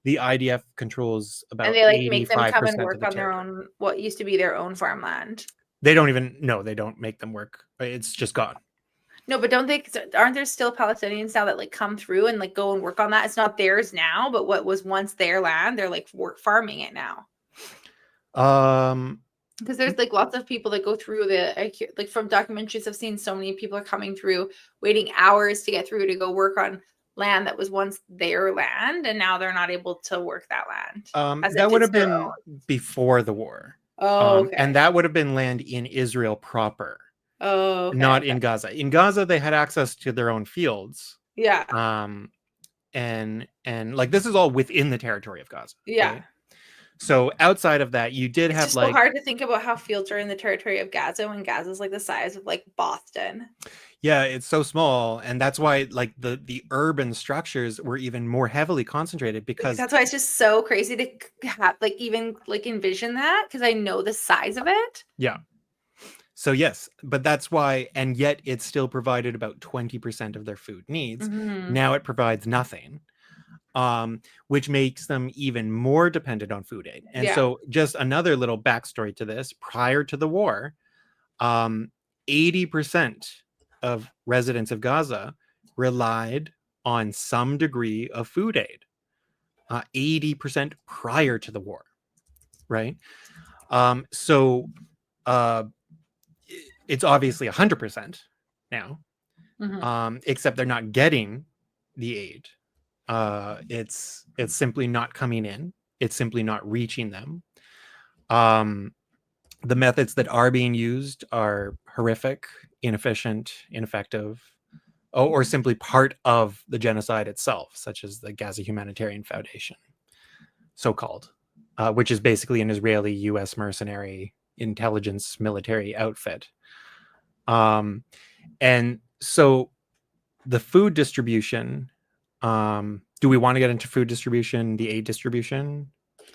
A: the IDF controls
B: And
A: about
B: they like make them come and
A: 85% of
B: work
A: the
B: on their
A: territory.
B: own, what used to be their own farmland.
A: They don't even, no, they don't make them work. It's just gone.
B: No, but don't they, aren't there still Palestinians now that like come through and like go and work on that? It's not theirs now, but what was once their land, they're like farming it now. Because there's like lots of people that go through like from documentaries I've seen, so many people are coming through, waiting hours to get through to go work on land that was once their land, and now they're not able to work that land as
A: that
B: if
A: would
B: it's
A: have
B: their
A: been
B: own.
A: before the war.
B: Oh, okay.
A: And that would have been land in Israel proper,
B: Oh, okay.
A: not in Gaza. In Gaza, they had access to their own fields.
B: Yeah.
A: And like this is all within the territory of Gaza.
B: Yeah.
A: Right? So outside of that, you did
B: It's
A: have
B: just so
A: like
B: hard to think about how fields are in the territory of Gaza when Gaza's like the size of like Boston.
A: yeah, it's so small, and that's why like the urban structures were even more heavily concentrated because
B: That's why it's just so crazy to have like even like envision that, because I know the size of it.
A: yeah. So yes, but that's why, and yet it still provided about 20% of their food needs. Now it provides nothing, which makes them even more dependent on food aid. And
B: Yeah.
A: so just another little backstory to this, prior to the war, 80% of residents of Gaza relied on some degree of food aid. 80% prior to the war, right? So it's obviously 100% now, except they're not getting the aid. It's simply not coming in. It's simply not reaching them. The methods that are being used are horrific, inefficient, ineffective, or simply part of the genocide itself, such as the Gaza Humanitarian Foundation, so-called, which is basically an Israeli U.S. mercenary intelligence military outfit. And so the food distribution, do we want to get into food distribution, the aid distribution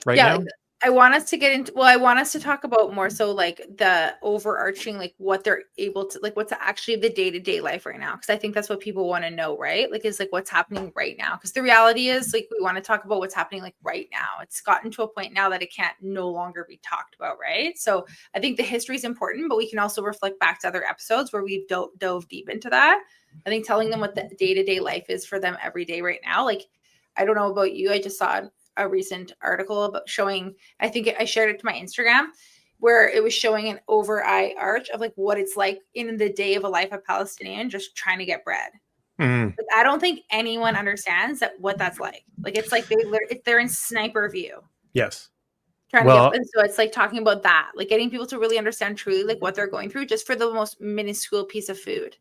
A: right
B: Yeah,
A: now?
B: I want us to get into, well, I want us to talk about more so like the overarching, like what they're able to, like what's actually the day-to-day life right now. Cause I think that's what people want to know, right? Like, is like what's happening right now. Cause the reality is like, we want to talk about what's happening like right now. It's gotten to a point now that it can't no longer be talked about, right? So I think the history is important, but we can also reflect back to other episodes where we've dove deep into that. I think telling them what the day-to-day life is for them every day right now. Like, I don't know about you. I just saw a recent article about showing, I think I shared it to my Instagram, where it was showing an over eye arch of like what it's like in the day of a life of Palestinian just trying to get bread. Like, I don't think anyone understands that what that's like. Like it's like they're in sniper view.
A: Yes.
B: Trying to get, and so it's like talking about that, like getting people to really understand truly like what they're going through just for the most minuscule piece of food.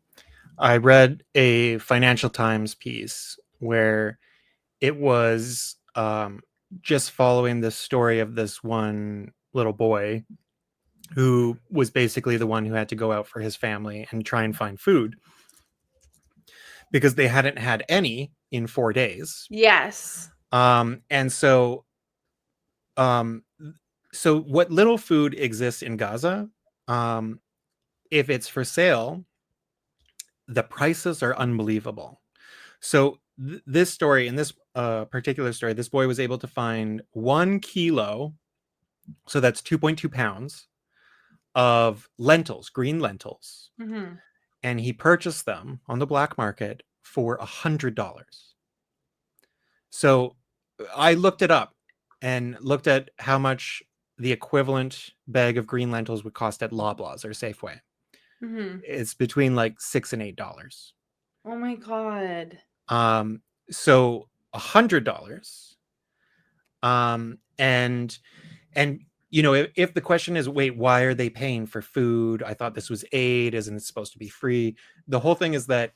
A: I read a Financial Times piece where it was just following the story of this one little boy who was basically the one who had to go out for his family and try and find food because they hadn't had any in 4 days.
B: Yes.
A: And so what little food exists in Gaza, if it's for sale, the prices are unbelievable. So this story, in this particular story, this boy was able to find 1 kilo, so that's 2.2 pounds, of lentils, green lentils,
B: Mm-hmm.
A: and he purchased them on the black market for $100. So I looked it up and looked at how much the equivalent bag of green lentils would cost at Loblaws or Safeway.
B: Mm-hmm.
A: It's between like $6 and $8.
B: Oh my God.
A: So $100. And if the question is, wait, why are they paying for food? I thought this was aid, isn't it supposed to be free? The whole thing is that,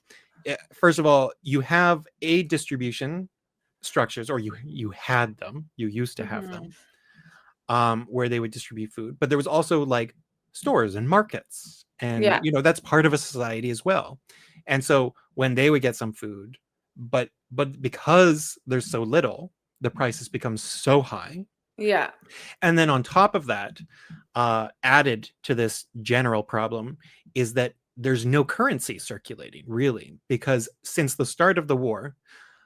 A: first of all, you have aid distribution structures, or you had them, you used to have
B: Mm-hmm.
A: them, where they would distribute food, but there was also like stores and markets, and
B: Yeah.
A: that's part of a society as well. And so when they would get some food, but because there's so little, the prices become so high.
B: Yeah.
A: And then on top of that, added to this general problem is that there's no currency circulating, really, because since the start of the war,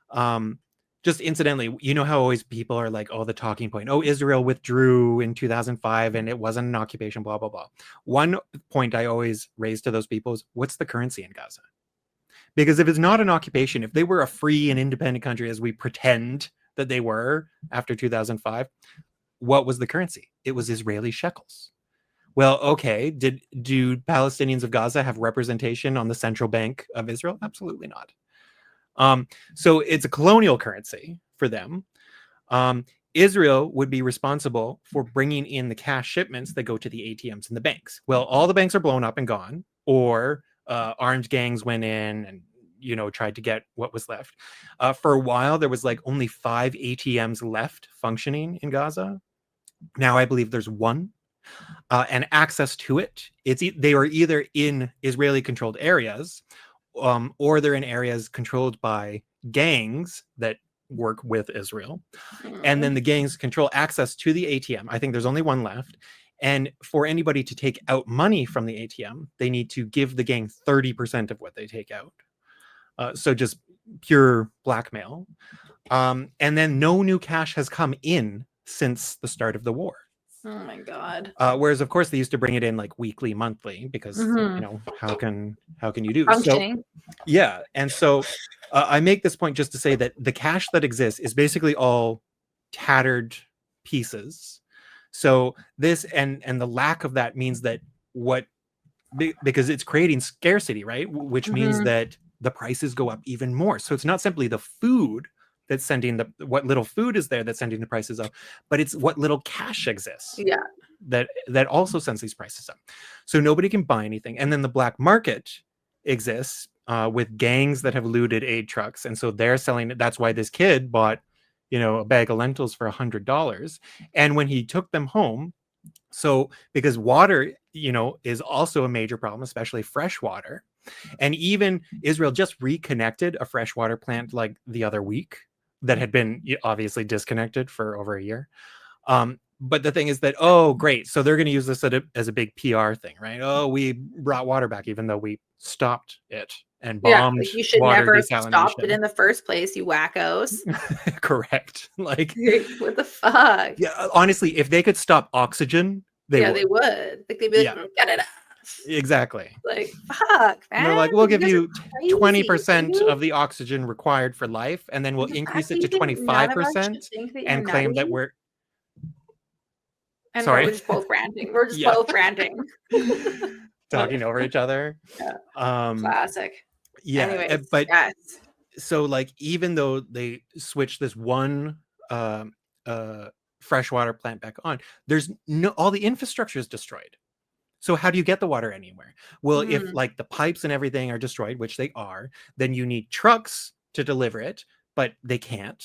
A: um, just incidentally, you know how always people are like, oh, the talking point, oh, Israel withdrew in 2005 and it wasn't an occupation, blah, blah, blah. One point I always raise to those people is, what's the currency in Gaza? Because if it's not an occupation, if they were a free and independent country, as we pretend that they were after 2005, what was the currency? It was Israeli shekels. Well, okay, do Palestinians of Gaza have representation on the central bank of Israel? Absolutely not. So it's a colonial currency for them. Um, Israel would be responsible for bringing in the cash shipments that go to the ATMs and the banks. Well, all the banks are blown up and gone, or armed gangs went in and tried to get what was left. For a while, there was like only 5 ATMs left functioning in Gaza. Now I believe there's one, and access to it. They are either in Israeli-controlled areas, or they're in areas controlled by gangs that work with Israel. And then the gangs control access to the ATM. I think there's only one left. And for anybody to take out money from the ATM, they need to give the gang 30% of what they take out. So just pure blackmail. And then no new cash has come in since the start of the war.
B: Oh my God.
A: Whereas, of course, they used to bring it in like weekly, monthly, because
B: Mm-hmm.
A: how can you do so?
B: Functioning.
A: Yeah, and so I make this point just to say that the cash that exists is basically all tattered pieces. So this and the lack of that means that because it's creating scarcity, right? Which means
B: Mm-hmm.
A: that the prices go up even more. So it's not simply the food that's sending what little food is there that's sending the prices up, but it's what little cash exists
B: Yeah.
A: that also sends these prices up. So nobody can buy anything, and then the black market exists with gangs that have looted aid trucks, and so they're selling it. That's why this kid bought a bag of lentils for $100, and when he took them home, so because water is also a major problem, especially fresh water. And even Israel just reconnected a freshwater plant like the other week that had been obviously disconnected for over a year. But the thing is that, oh, great. So they're going to use this as a big PR thing, right? Oh, we brought water back, even though we stopped it and
B: Yeah.
A: bombed
B: Like you should
A: water
B: never have stopped it
A: desalination.
B: in the first place, you wackos.
A: Correct. Like,
B: What the fuck?
A: yeah, honestly, if they could stop oxygen, they
B: Yeah,
A: would.
B: they would. Like they'd be like,
A: Yeah,
B: get it off.
A: exactly.
B: Like, fuck,
A: And they're
B: man.
A: like, we'll
B: You
A: give
B: guys are
A: you
B: crazy. Are
A: 20%
B: you?
A: of the oxygen required for life, and then we'll
B: The fact
A: increase
B: that
A: it
B: you
A: to
B: think none of us should
A: 25%
B: think that you're
A: and claim that
B: nutty.
A: we're
B: And we're
A: sorry.
B: just both ranting. We're just
A: Yeah.
B: both ranting.
A: Talking over each other.
B: Yeah,
A: Um,
B: classic.
A: yeah,
B: Anyways,
A: but
B: yes.
A: so like even though they switched this one um freshwater plant back on, there's no all the infrastructure is destroyed. So how do you get the water anywhere? Well, if
B: Mm-hmm.
A: like the pipes and everything are destroyed, which they are, then you need trucks to deliver it, but they can't,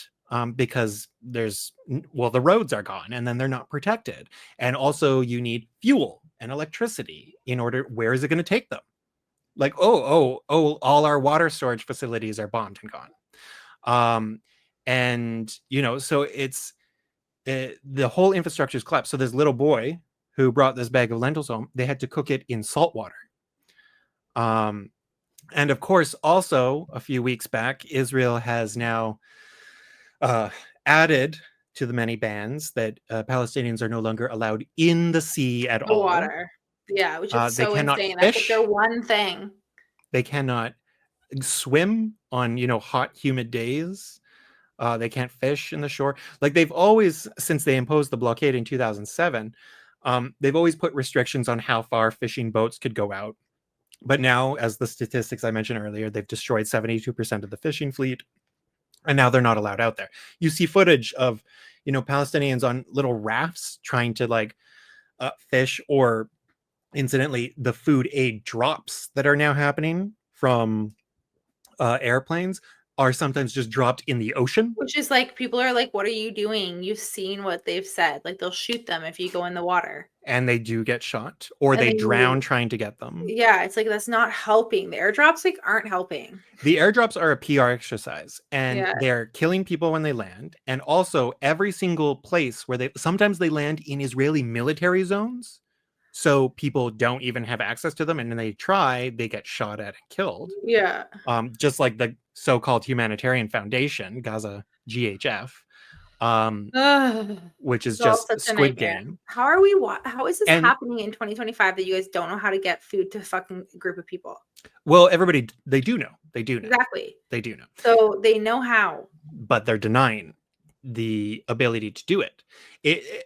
A: because the roads are gone and then they're not protected. And also you need fuel and electricity in order, where is it going to take them? Like, oh, all our water storage facilities are bombed and gone. And so the whole infrastructure is collapsed. So this little boy who brought this bag of lentils home, they had to cook it in salt water. And of course, also a few weeks back, Israel has now added to the many bans that Palestinians are no longer allowed in the sea at
B: The
A: all.
B: water. Yeah, which is
A: They
B: so
A: cannot
B: insane. That's like their
A: fish.
B: one thing.
A: They cannot swim on, hot, humid days. They can't fish in the shore. Like they've always, since they imposed the blockade in 2007, they've always put restrictions on how far fishing boats could go out. But now, as the statistics I mentioned earlier, they've destroyed 72% of the fishing fleet, and now they're not allowed out there. You see footage of, Palestinians on little rafts trying to like fish, or incidentally, the food aid drops that are now happening from airplanes are sometimes just dropped in the ocean,
B: Which is like people are like, "What are you doing? You've seen what they've said." Like they'll shoot them if you go in the water.
A: and they do get shot, or
B: And
A: they
B: then
A: drown trying to get them.
B: yeah, it's like that's not helping. The airdrops like aren't helping.
A: The airdrops are a PR exercise, and
B: Yeah.
A: they're killing people when they land. And also, every single place where sometimes they land in Israeli military zones, so people don't even have access to them, and then they get shot at and killed.
B: Yeah.
A: Just like the so-called humanitarian foundation, Gaza GHF, um,
B: Ugh.
A: which is
B: It's all
A: just
B: such a
A: Squid
B: nightmare.
A: Game.
B: How is this
A: And
B: happening in 2025 that you guys don't know how to get food to a fucking group of people?
A: well, everybody, they do know. They do know.
B: Exactly.
A: They do know.
B: So they know how.
A: But they're denying the ability to do it.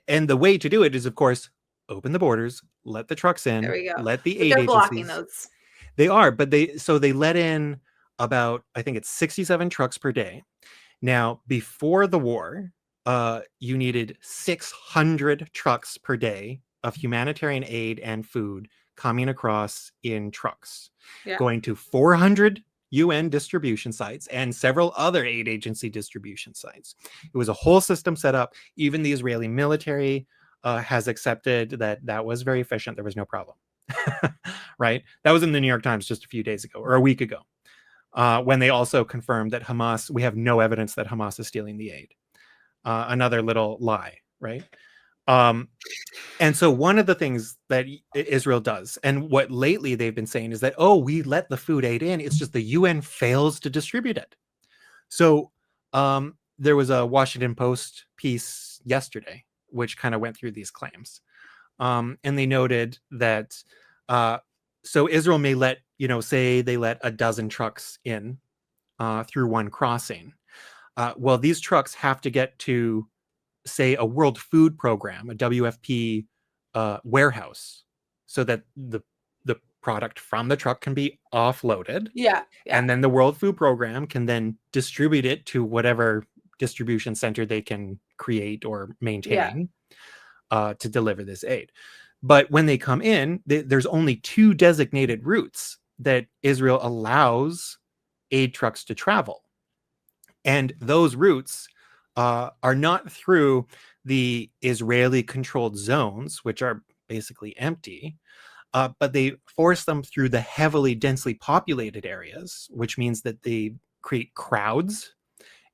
A: And the way to do it is, of course, open the borders, let the trucks
B: There
A: in,
B: we go.
A: let the
B: But
A: aid
B: they're blocking
A: agencies.
B: those.
A: They are, but they let in about, I think it's 67 trucks per day. Now, before the war, you needed 600 trucks per day of humanitarian aid and food coming across in trucks,
B: Yeah.
A: going to 400 UN distribution sites and several other aid agency distribution sites. It was a whole system set up. Even the Israeli military has accepted that that was very efficient. There was no problem. Right? That was in the New York Times just a few days ago or a week ago, when they also confirmed that we have no evidence that Hamas is stealing the aid. Another little lie, right? And so one of the things that Israel does, and what lately they've been saying, is that, oh, we let the food aid in. It's just the UN fails to distribute it. So there was a Washington Post piece yesterday, which kind of went through these claims. And they noted that so Israel may let, say they let a dozen trucks in through one crossing. Well, these trucks have to get to, say, a World Food Program, a WFP warehouse, so that the product from the truck can be offloaded.
B: Yeah. Yeah.
A: And then the World Food Program can then distribute it to whatever distribution center they can create or maintain to deliver this aid. But when they come in, there's only 2 designated routes that Israel allows aid trucks to travel. And those routes are not through the Israeli-controlled zones, which are basically empty, but they force them through the heavily densely populated areas, which means that they create crowds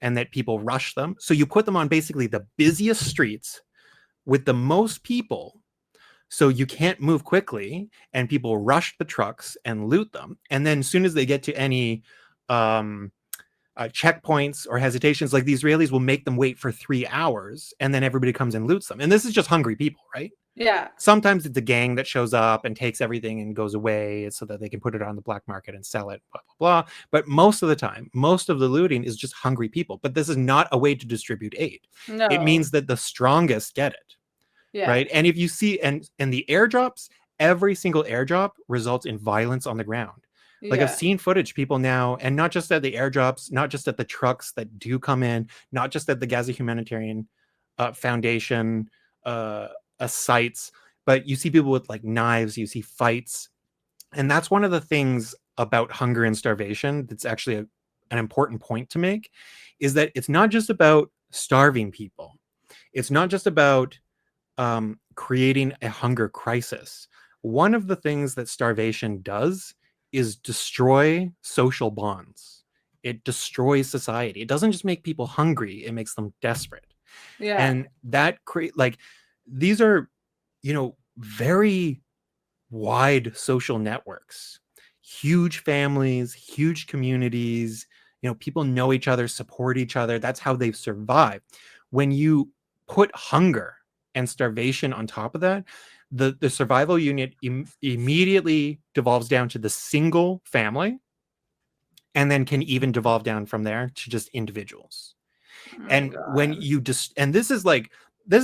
A: and that people rush them. So you put them on basically the busiest streets with the most people, so you can't move quickly, and people rush the trucks and loot them. And then as soon as they get to any checkpoints or hesitations, like the Israelis will make them wait for 3 hours, and then everybody comes and loots them. And this is just hungry people, right?
B: Yeah.
A: Sometimes it's a gang that shows up and takes everything and goes away so that they can put it on the black market and sell it, blah, blah, blah. But most of the time, most of the looting is just hungry people. But this is not a way to distribute aid.
B: No.
A: It means that the strongest get it,
B: Yeah.
A: right? And if you see, and the airdrops, every single airdrop results in violence on the ground. Like I've seen footage, people now, and not just at the airdrops, not just at the trucks that do come in, not just at the Gaza Humanitarian Foundation sites, but you see people with like knives, you see fights. And that's one of the things about hunger and starvation that's actually an important point to make, is that it's not just about starving people. It's not just about creating a hunger crisis. One of the things that starvation does is destroy social bonds. It destroys society. It doesn't just make people hungry, it makes them desperate.
B: Yeah.
A: And that like these are, very wide social networks, huge families, huge communities, people know each other, support each other. That's how they've survived. When you put hunger and starvation on top of that, the survival unit immediately devolves down to the single family, and then can even devolve down from there to just individuals.
B: Oh my
A: And when
B: god.
A: you just, and this is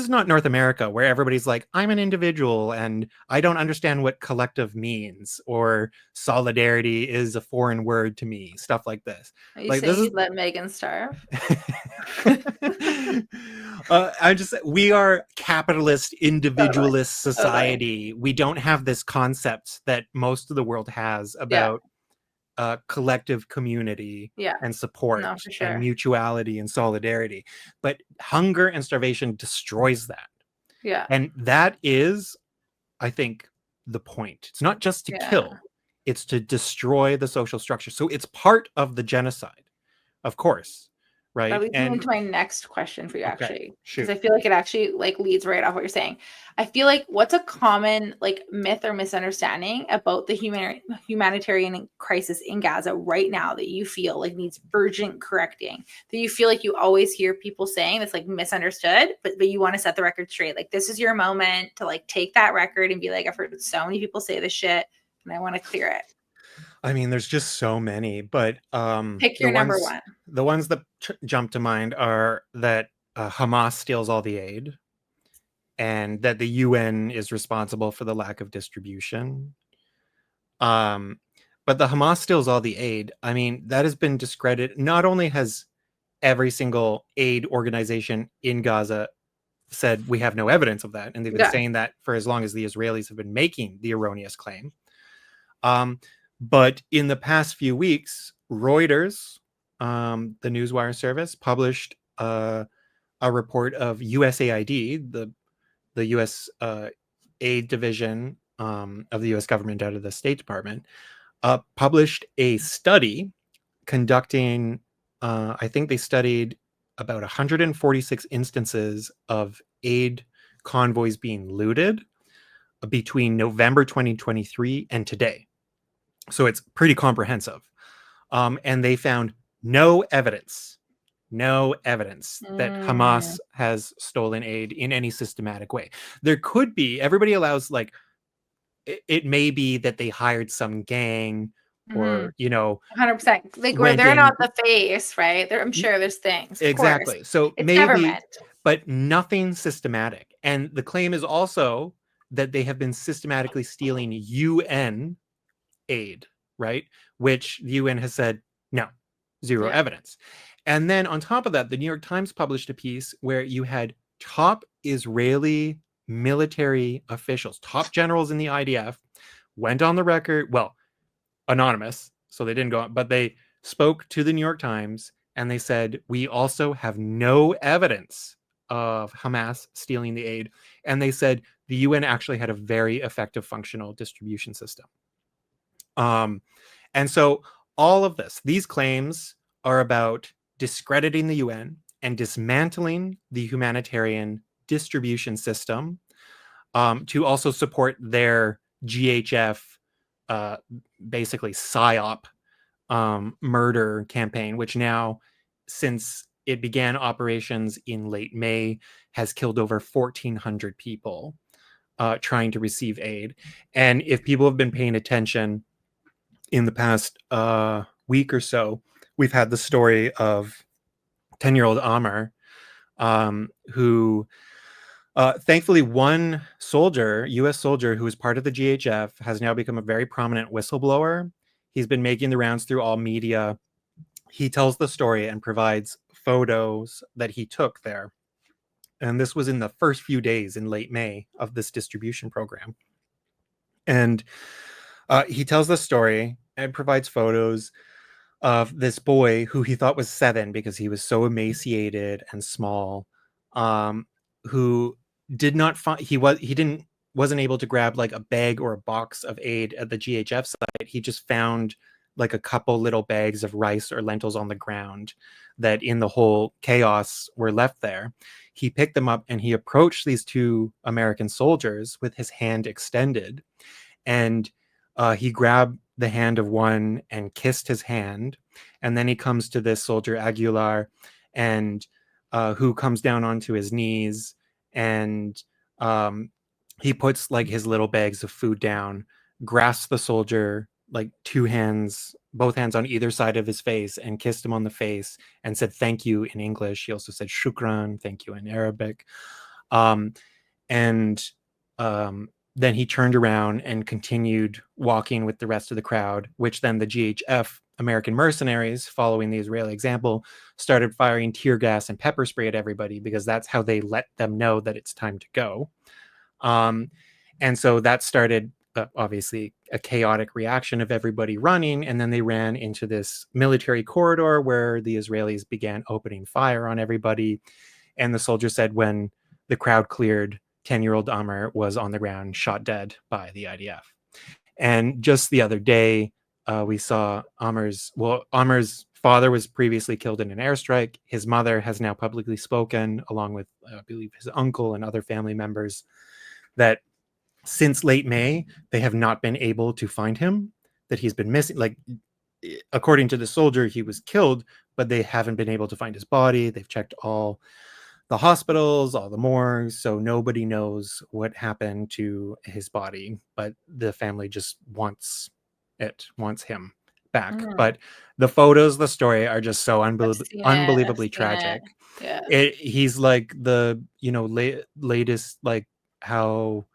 A: not North America where everybody's like, I'm an individual and I don't understand what collective means, or solidarity is a foreign word to me, stuff like this.
B: Are you
A: Like, this
B: saying
A: is
B: you'd let Megan starve?
A: I just, we are capitalist
B: Totally.
A: individualist
B: Totally.
A: society. We don't have this concept that most of the world has
B: Yeah.
A: about collective community
B: Yeah.
A: and support
B: No, for
A: and
B: sure.
A: mutuality and solidarity. But hunger and starvation destroys that.
B: Yeah.
A: And that is, I think, the point. It's not just to
B: Yeah.
A: kill, it's to destroy the social structure. So it's part of the genocide, of course,
B: That
A: right?
B: leads me
A: And
B: into my next question for you,
A: okay,
B: actually, because
A: shoot.
B: I feel like it actually like leads right off what you're saying. I feel like what's a common like myth or misunderstanding about the humanitarian crisis in Gaza right now that you feel like needs urgent correcting? That you feel like you always hear people saying that's like misunderstood, but you want to set the record straight. Like this is your moment to like take that record and be like, I've heard so many people say this shit, and I want to clear it.
A: I mean, there's just so many, but
B: Pick your number one.
A: the ones that jump to mind are that Hamas steals all the aid, and that the UN is responsible for the lack of distribution. Um, but the Hamas steals all the aid. I mean, that has been discredited. Not only has every single aid organization in Gaza said we have no evidence of that, and they've been
B: Yeah.
A: saying that for as long as the Israelis have been making the erroneous claim. Um, but in the past few weeks, Reuters, the newswire service, published a report of USAID, the U.S. Aid division of the U.S. government out of the State Department, published a study conducting. I think they studied about 146 instances of aid convoys being looted between November 2023 and today. So it's pretty comprehensive. And they found no evidence, no evidence that
B: Mm,
A: Hamas has stolen aid in any systematic way. There could be, everybody allows, like, it may be that they hired some gang
B: mhm.
A: or, you know,
B: 100%. Like, where
A: went
B: they're
A: in.
B: not the face, right? I'm sure there's things, of course.
A: Exactly. So
B: It's
A: maybe,
B: government.
A: but nothing systematic. And the claim is also that they have been systematically stealing UN aid, right? Which the UN has said, no, zero
B: Yeah.
A: evidence. And then on top of that, the New York Times published a piece where you had top Israeli military officials, top generals in the IDF, went on the record, well, anonymous, so they didn't go on, but they spoke to the New York Times and they said, we also have no evidence of Hamas stealing the aid. And they said the UN actually had a very effective functional distribution system. Um, and so all of this, these claims are about discrediting the UN and dismantling the humanitarian distribution system, to also support their GHF, uh, basically PSYOP, murder campaign, which now, since it began operations in late May, has killed over 1,400 people trying to receive aid. And if people have been paying attention, in the past week or so, we've had the story of 10-year-old Amr, who thankfully one soldier, U.S. soldier who was part of the GHF, has now become a very prominent whistleblower. He's been making the rounds through all media. He tells the story and provides photos that he took there. And this was in the first few days in late May of this distribution program. And he tells the story and provides photos of this boy who he thought was 7 because he was so emaciated and small, um, who did not find, he didn't wasn't able to grab like a bag or a box of aid at the GHF site. He just found like a couple little bags of rice or lentils on the ground that in the whole chaos were left there. He picked them up and he approached these two American soldiers with his hand extended, and he grabbed the hand of one and kissed his hand. And then he comes to this soldier Aguilar, and who comes down onto his knees and um, he puts like his little bags of food down, grasps the soldier like both hands on either side of his face, and kissed him on the face and said thank you in English. He also said shukran, thank you in Arabic. Um, and then he turned around and continued walking with the rest of the crowd, which then the GHF American mercenaries, following the Israeli example, started firing tear gas and pepper spray at everybody because that's how they let them know that it's time to go. Um, and so that started obviously a chaotic reaction of everybody running. And then they ran into this military corridor where the Israelis began opening fire on everybody. And the soldier said when the crowd cleared, 10-year-old Amr was on the ground, shot dead by the IDF. And just the other day, we saw Amr's father was previously killed in an airstrike. His mother has now publicly spoken, along with, I believe, his uncle and other family members, that since late May, they have not been able to find him, that he's been missing. Like, according to the soldier, he was killed, but they haven't been able to find his body. They've checked all the hospitals, all the morgues, so nobody knows what happened to his body, but the family just wants him back.
B: Mm.
A: But the photos, the story are just so
B: I've
A: unbelievably
B: seen it.
A: tragic.
B: Yeah.
A: He's like the latest, like how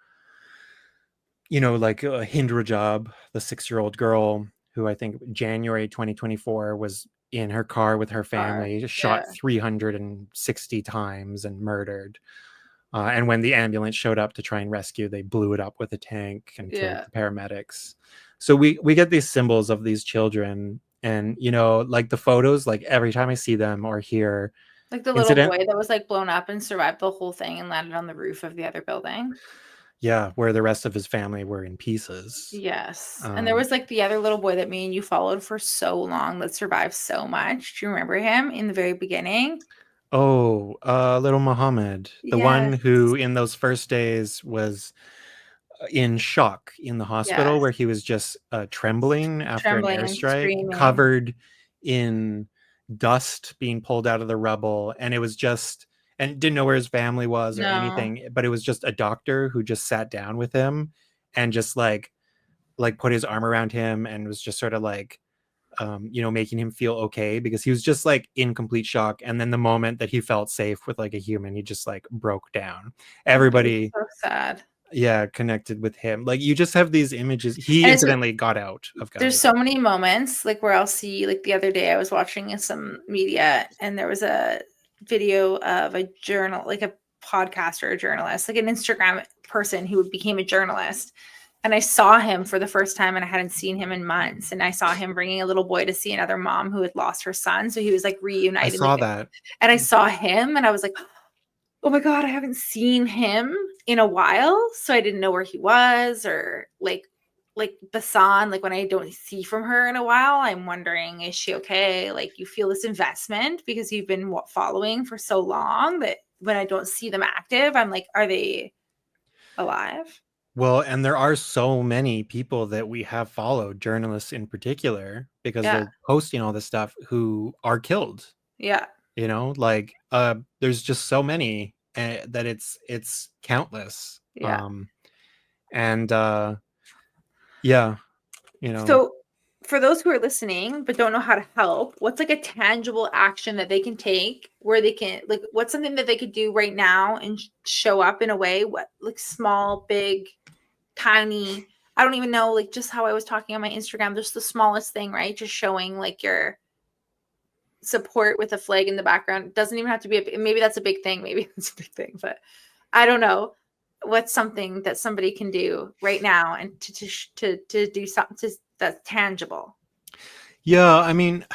A: like Hindra Job, the 6-year-old girl who I think January 2024 was in her car with her
B: Car.
A: family,
B: Yeah.
A: shot 360 times and murdered. And when the ambulance showed up to try and rescue, they blew it up with a tank and killed
B: Yeah.
A: the paramedics. So we get these symbols of these children, and like the photos, like every time I see them or hear
B: Like the little
A: incident,
B: boy that was like blown up and survived the whole thing and landed on the roof of the other building.
A: yeah, where the rest of his family were in pieces.
B: Yes. And there
A: Um,
B: was like the other little boy that me and you followed for so long that survived so much. Do you remember him in the very beginning?
A: Oh, little Muhammad, the one
B: Yes.
A: who in those first days was in shock in the hospital,
B: Yes.
A: where he was just trembling after an
B: Trembling and
A: airstrike,
B: screaming.
A: covered in dust, being pulled out of the rubble. And it was just, and didn't know where his family was or
B: No.
A: anything, but it was just a doctor who just sat down with him and just like put his arm around him and was just sort of like, making him feel okay, because he was just like in complete shock. And then the moment that he felt safe with like a human, he just like broke down.
B: It was
A: Everybody,
B: so sad.
A: yeah, connected with him. Like you just have these images. He
B: And it's
A: incidentally got out of
B: there's
A: Gaza.
B: so many moments like where I'll see like the other day I was watching some media and there was a video of a journal like a podcaster, a journalist, like an Instagram person who became a journalist. And I saw him for the first time and I hadn't seen him in months. And I saw him bringing a little boy to see another mom who had lost her son. So he was like
A: I
B: reunited.
A: saw
B: Like,
A: that.
B: and I saw him and I was like, oh my God, I haven't seen him in a while. So I didn't know where he was or like Basan, like when I don't see from her in a while, I'm wondering, is she okay? Like you feel this investment because you've been following for so long that when I don't see them active, I'm like, are they alive?
A: Well, and there are so many people that we have followed, journalists in particular, because
B: Yeah.
A: they're posting all this stuff, who are killed.
B: Yeah.
A: Like there's just so many, that it's countless.
B: Yeah.
A: And yeah, you know.
B: So for those who are listening but don't know how to help, what's like a tangible action that they can take where they can like what's something that they could do right now and show up in a way, what like small, big, tiny, I don't even know, like just how I was talking on my Instagram, just the smallest thing, right? Just showing like your support with a flag in the background. It doesn't even have to be maybe that's a big thing, maybe that's a big thing, but I don't know. What's something that somebody can do right now and to do something that's tangible?
A: Yeah, I mean,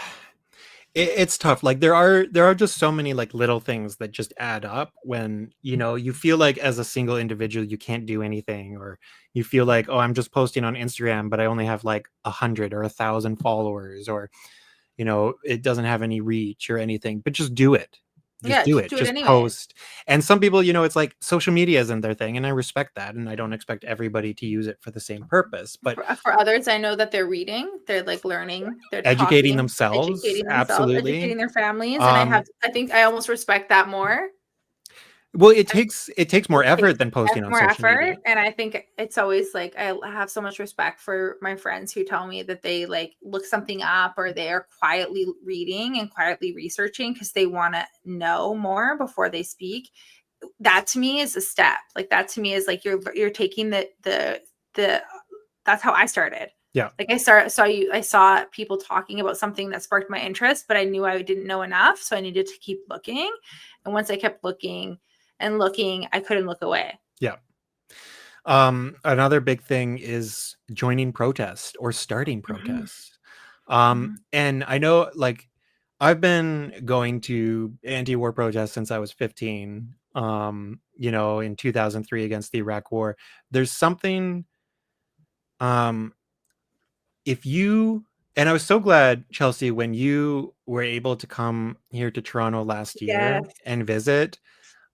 A: it's tough. Like there are just so many like little things that just add up when you feel like as a single individual you can't do anything, or you feel like, oh, I'm just posting on Instagram but I only have like 100 or 1,000 followers, or it doesn't have any reach or anything, but just do it. Just
B: Yeah,
A: do
B: just
A: it.
B: do it
A: Just
B: anyways.
A: post. And some people, it's like social media isn't their thing, and I respect that, and I don't expect everybody to use it for the same purpose, but
B: For others, I know that they're reading, they're like learning, they're
A: educating
B: talking,
A: themselves,
B: educating themselves,
A: absolutely.
B: educating their families, and
A: um
B: I think I almost respect that more.
A: Well, it takes more
B: It
A: effort
B: takes
A: than posting on
B: more
A: social
B: effort,
A: media.
B: and I think it's always like I have so much respect for my friends who tell me that they like look something up or they are quietly reading and quietly researching because they want to know more before they speak. That to me is a step. Like that to me is like you're taking the that's how I started.
A: Yeah.
B: Like I saw people talking about something that sparked my interest, but I knew I didn't know enough, so I needed to keep looking. And once I kept looking and looking, I couldn't look away.
A: Yeah. Another big thing is joining protests or starting
B: Mhm,
A: protests.
B: mhm.
A: And I know, like, I've been going to anti-war protests since I was 15. In 2003 against the Iraq War. There's something, um, if you, and I was so glad, Chelsea, when you were able to come here to Toronto last year
B: Yes.
A: and visit.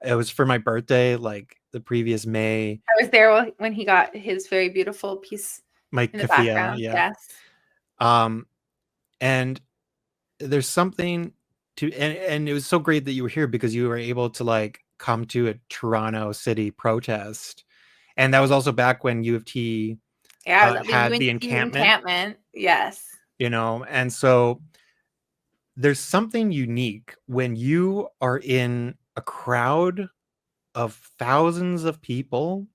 A: It was for my birthday, like the previous May.
B: I was there when he got his very beautiful piece
A: My
B: in the
A: kafia,
B: background.
A: yeah.
B: Yes.
A: Um, and there's something and it was so great that you were here because you were able to like come to a Toronto city protest. And that was also back when U of T
B: Yeah, I was at the
A: had the
B: UNT
A: encampment,
B: encampment. Yes.
A: and so there's something unique when you are in a crowd of thousands of people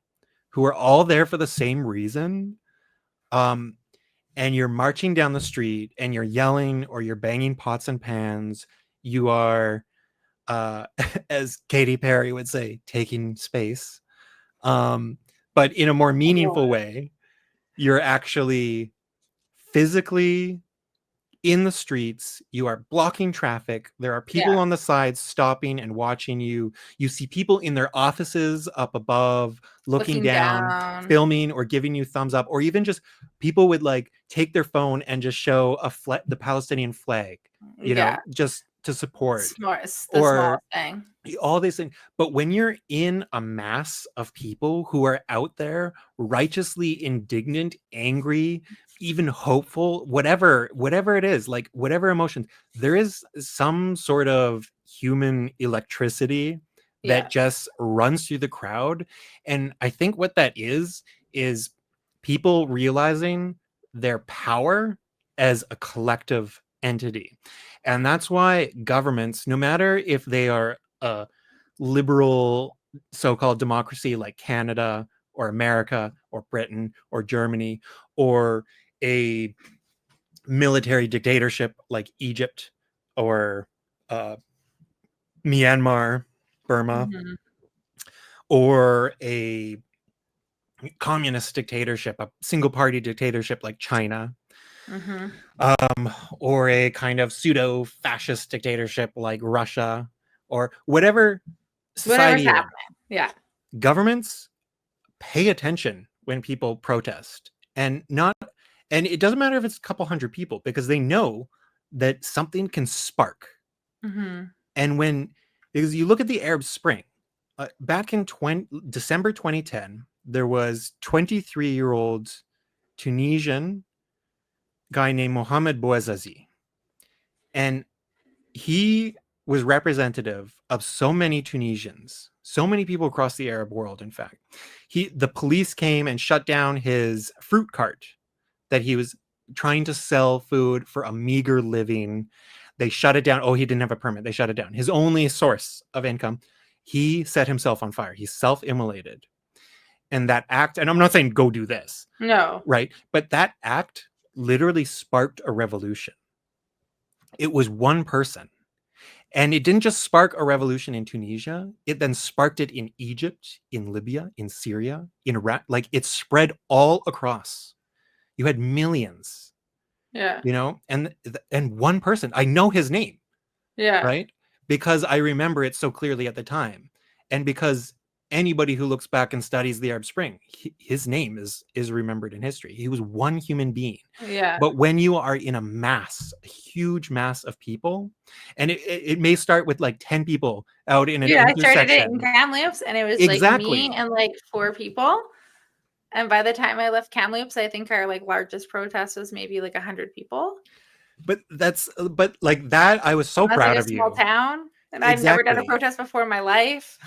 A: who are all there for the same reason. Um, and you're marching down the street and you're yelling or you're banging pots and pans. You are, as Katy Perry would say, taking space. Um, but in a more
B: Oh,
A: meaningful way, you're actually physically in the streets. You are blocking traffic. There are people
B: yeah.
A: on the sides stopping and watching you. You see people in their offices up above looking
B: Looking
A: down,
B: down.
A: filming or giving you thumbs up, or even just people would like take their phone and just show the Palestinian flag,
B: Yeah.
A: just to support.
B: It's the
A: Or
B: smallest thing.
A: all these things. But when you're in a mass of people who are out there righteously indignant, angry, even hopeful, whatever it is, like whatever emotions, there is some sort of human electricity that
B: Yeah.
A: just runs through the crowd. And I think what that is people realizing their power as a collective entity. And that's why governments, no matter if they are a liberal so-called democracy like Canada or America or Britain or Germany, or a military dictatorship like Egypt or uh, Myanmar, Burma,
B: Mhm.
A: or a communist dictatorship, a single party dictatorship like China,
B: Mhm.
A: or a kind of pseudo fascist dictatorship like Russia, or whatever
B: Whatever's
A: society you're in.
B: happening. Yeah.
A: Governments pay attention when people protest, and it doesn't matter if it's a couple hundred people, because they know that something can spark.
B: Mhm.
A: And when because you look at the Arab Spring, back in December 2010, there was 23-year-old Tunisian guy named Mohamed Bouazizi, and he was representative of so many Tunisians, so many people across the Arab world. In fact, the police came and shut down his fruit cart that he was trying to sell food for a meager living. They shut it down. Oh, he didn't have a permit. They shut it down. His only source of income. He set himself on fire. He self-immolated. And that act, and I'm not saying go do this,
B: No.
A: right? But that act literally sparked a revolution. It was one person. And it didn't just spark a revolution in Tunisia, it then sparked it in Egypt, in Libya, in Syria, in Iraq. Like, it spread all across. You had millions,
B: Yeah.
A: and one person, I know his name,
B: Yeah.
A: right? Because I remember it so clearly at the time. And because anybody who looks back and studies the Arab Spring, his name is remembered in history. He was one human being.
B: Yeah.
A: But when you are in a huge mass of people, and it may start with like 10 people out in an
B: Yeah, I started it in
A: intersection.
B: Kamloops and it was like me
A: Exactly.
B: and like four people. And by the time I left Kamloops, I think our like largest protest was maybe like 100 people.
A: But like that, I was so
B: And that's like
A: proud
B: a
A: of
B: small
A: you.
B: town. And I've never done a
A: Exactly.
B: protest before in my life.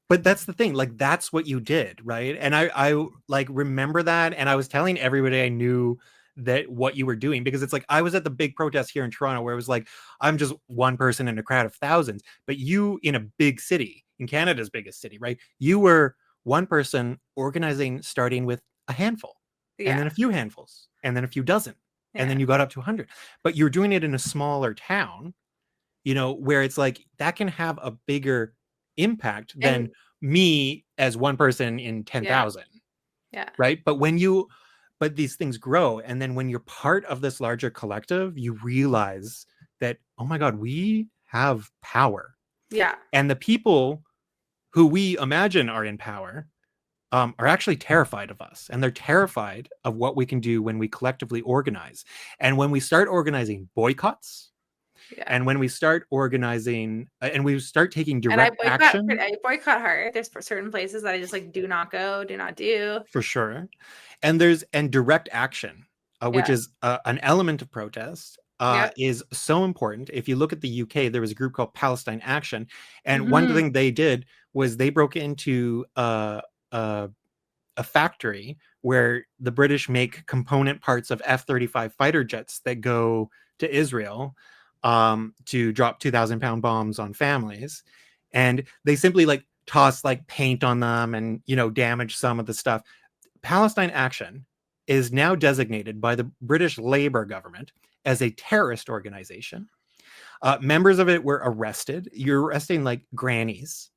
A: But that's the thing, like that's what you did, right? And I like remember that, and I was telling everybody I knew that what you were doing, because it's like I was at the big protest here in Toronto where it was like I'm just one person in a crowd of thousands, but you in a big city, in Canada's biggest city, right? You were one person organizing, starting with a handful, and then
B: Yeah.
A: a few handfuls, and then a few dozen, and
B: Yeah.
A: then you got up to 100. But you're doing it in a smaller town, where it's like that can have a bigger impact than
B: And
A: me as one person in
B: yeah.
A: 10,000,
B: Yeah.
A: right? But these things grow. And then when you're part of this larger collective, you realize that, oh my God, we have power.
B: Yeah.
A: And the people who we imagine are in power are actually terrified of us. And they're terrified of what we can do when we collectively organize. And when we start organizing boycotts,
B: Yeah.
A: and when we start organizing and we start taking
B: And I
A: direct
B: boycott
A: action,
B: I boycott hard. There's certain places that I just like do not go, do not do.
A: for sure, and direct action, which
B: Yeah.
A: is an element of protest,
B: Yep.
A: is so important. If you look at the UK, there was a group called Palestine Action, and one
B: Hmm.
A: thing they did was they broke into a factory where the British make component parts of F-35 fighter jets that go to Israel, to drop 2,000-pound bombs on families. And they simply like toss like paint on them and, damage some of the stuff. Palestine Action is now designated by the British Labour government as a terrorist organization. Members of it were arrested. You're arresting like grannies,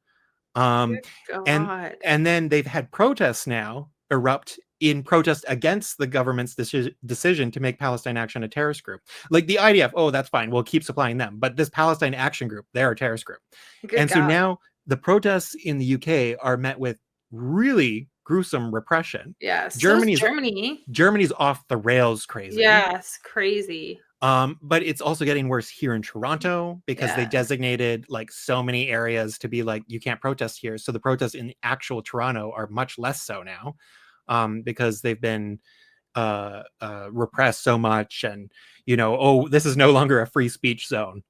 A: um,
B: Good
A: and
B: God.
A: and then they've had protests now erupt in protest against the government's decision to make Palestine Action a terrorist group. Like the IDF, oh, that's fine, we'll keep supplying them. But this Palestine Action group, they're a terrorist group.
B: Good
A: And so
B: God.
A: now the protests in the UK are met with really gruesome repression.
B: Yeah. So is
A: Germany's
B: Germany.
A: Germany's off the rails crazy.
B: Yes. Crazy.
A: But it's also getting worse here in Toronto because they
B: Yeah.
A: designated like so many areas to be like, you can't protest here. So the protests in actual Toronto are much less so now, because they've been repressed so much, and oh, this is no longer a free speech zone,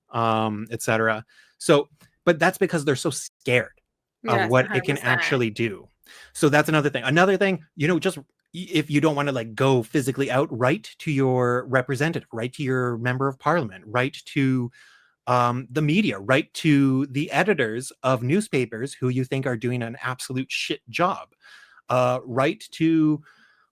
A: etc. So, but that's because they're so scared of
B: Yes.
A: what it can
B: 100%.
A: actually do. So that's another thing. Another thing, just if you don't want to like go physically out, write to your representative, write to your member of parliament, write to the media, write to the editors of newspapers who you think are doing an absolute shit job, write to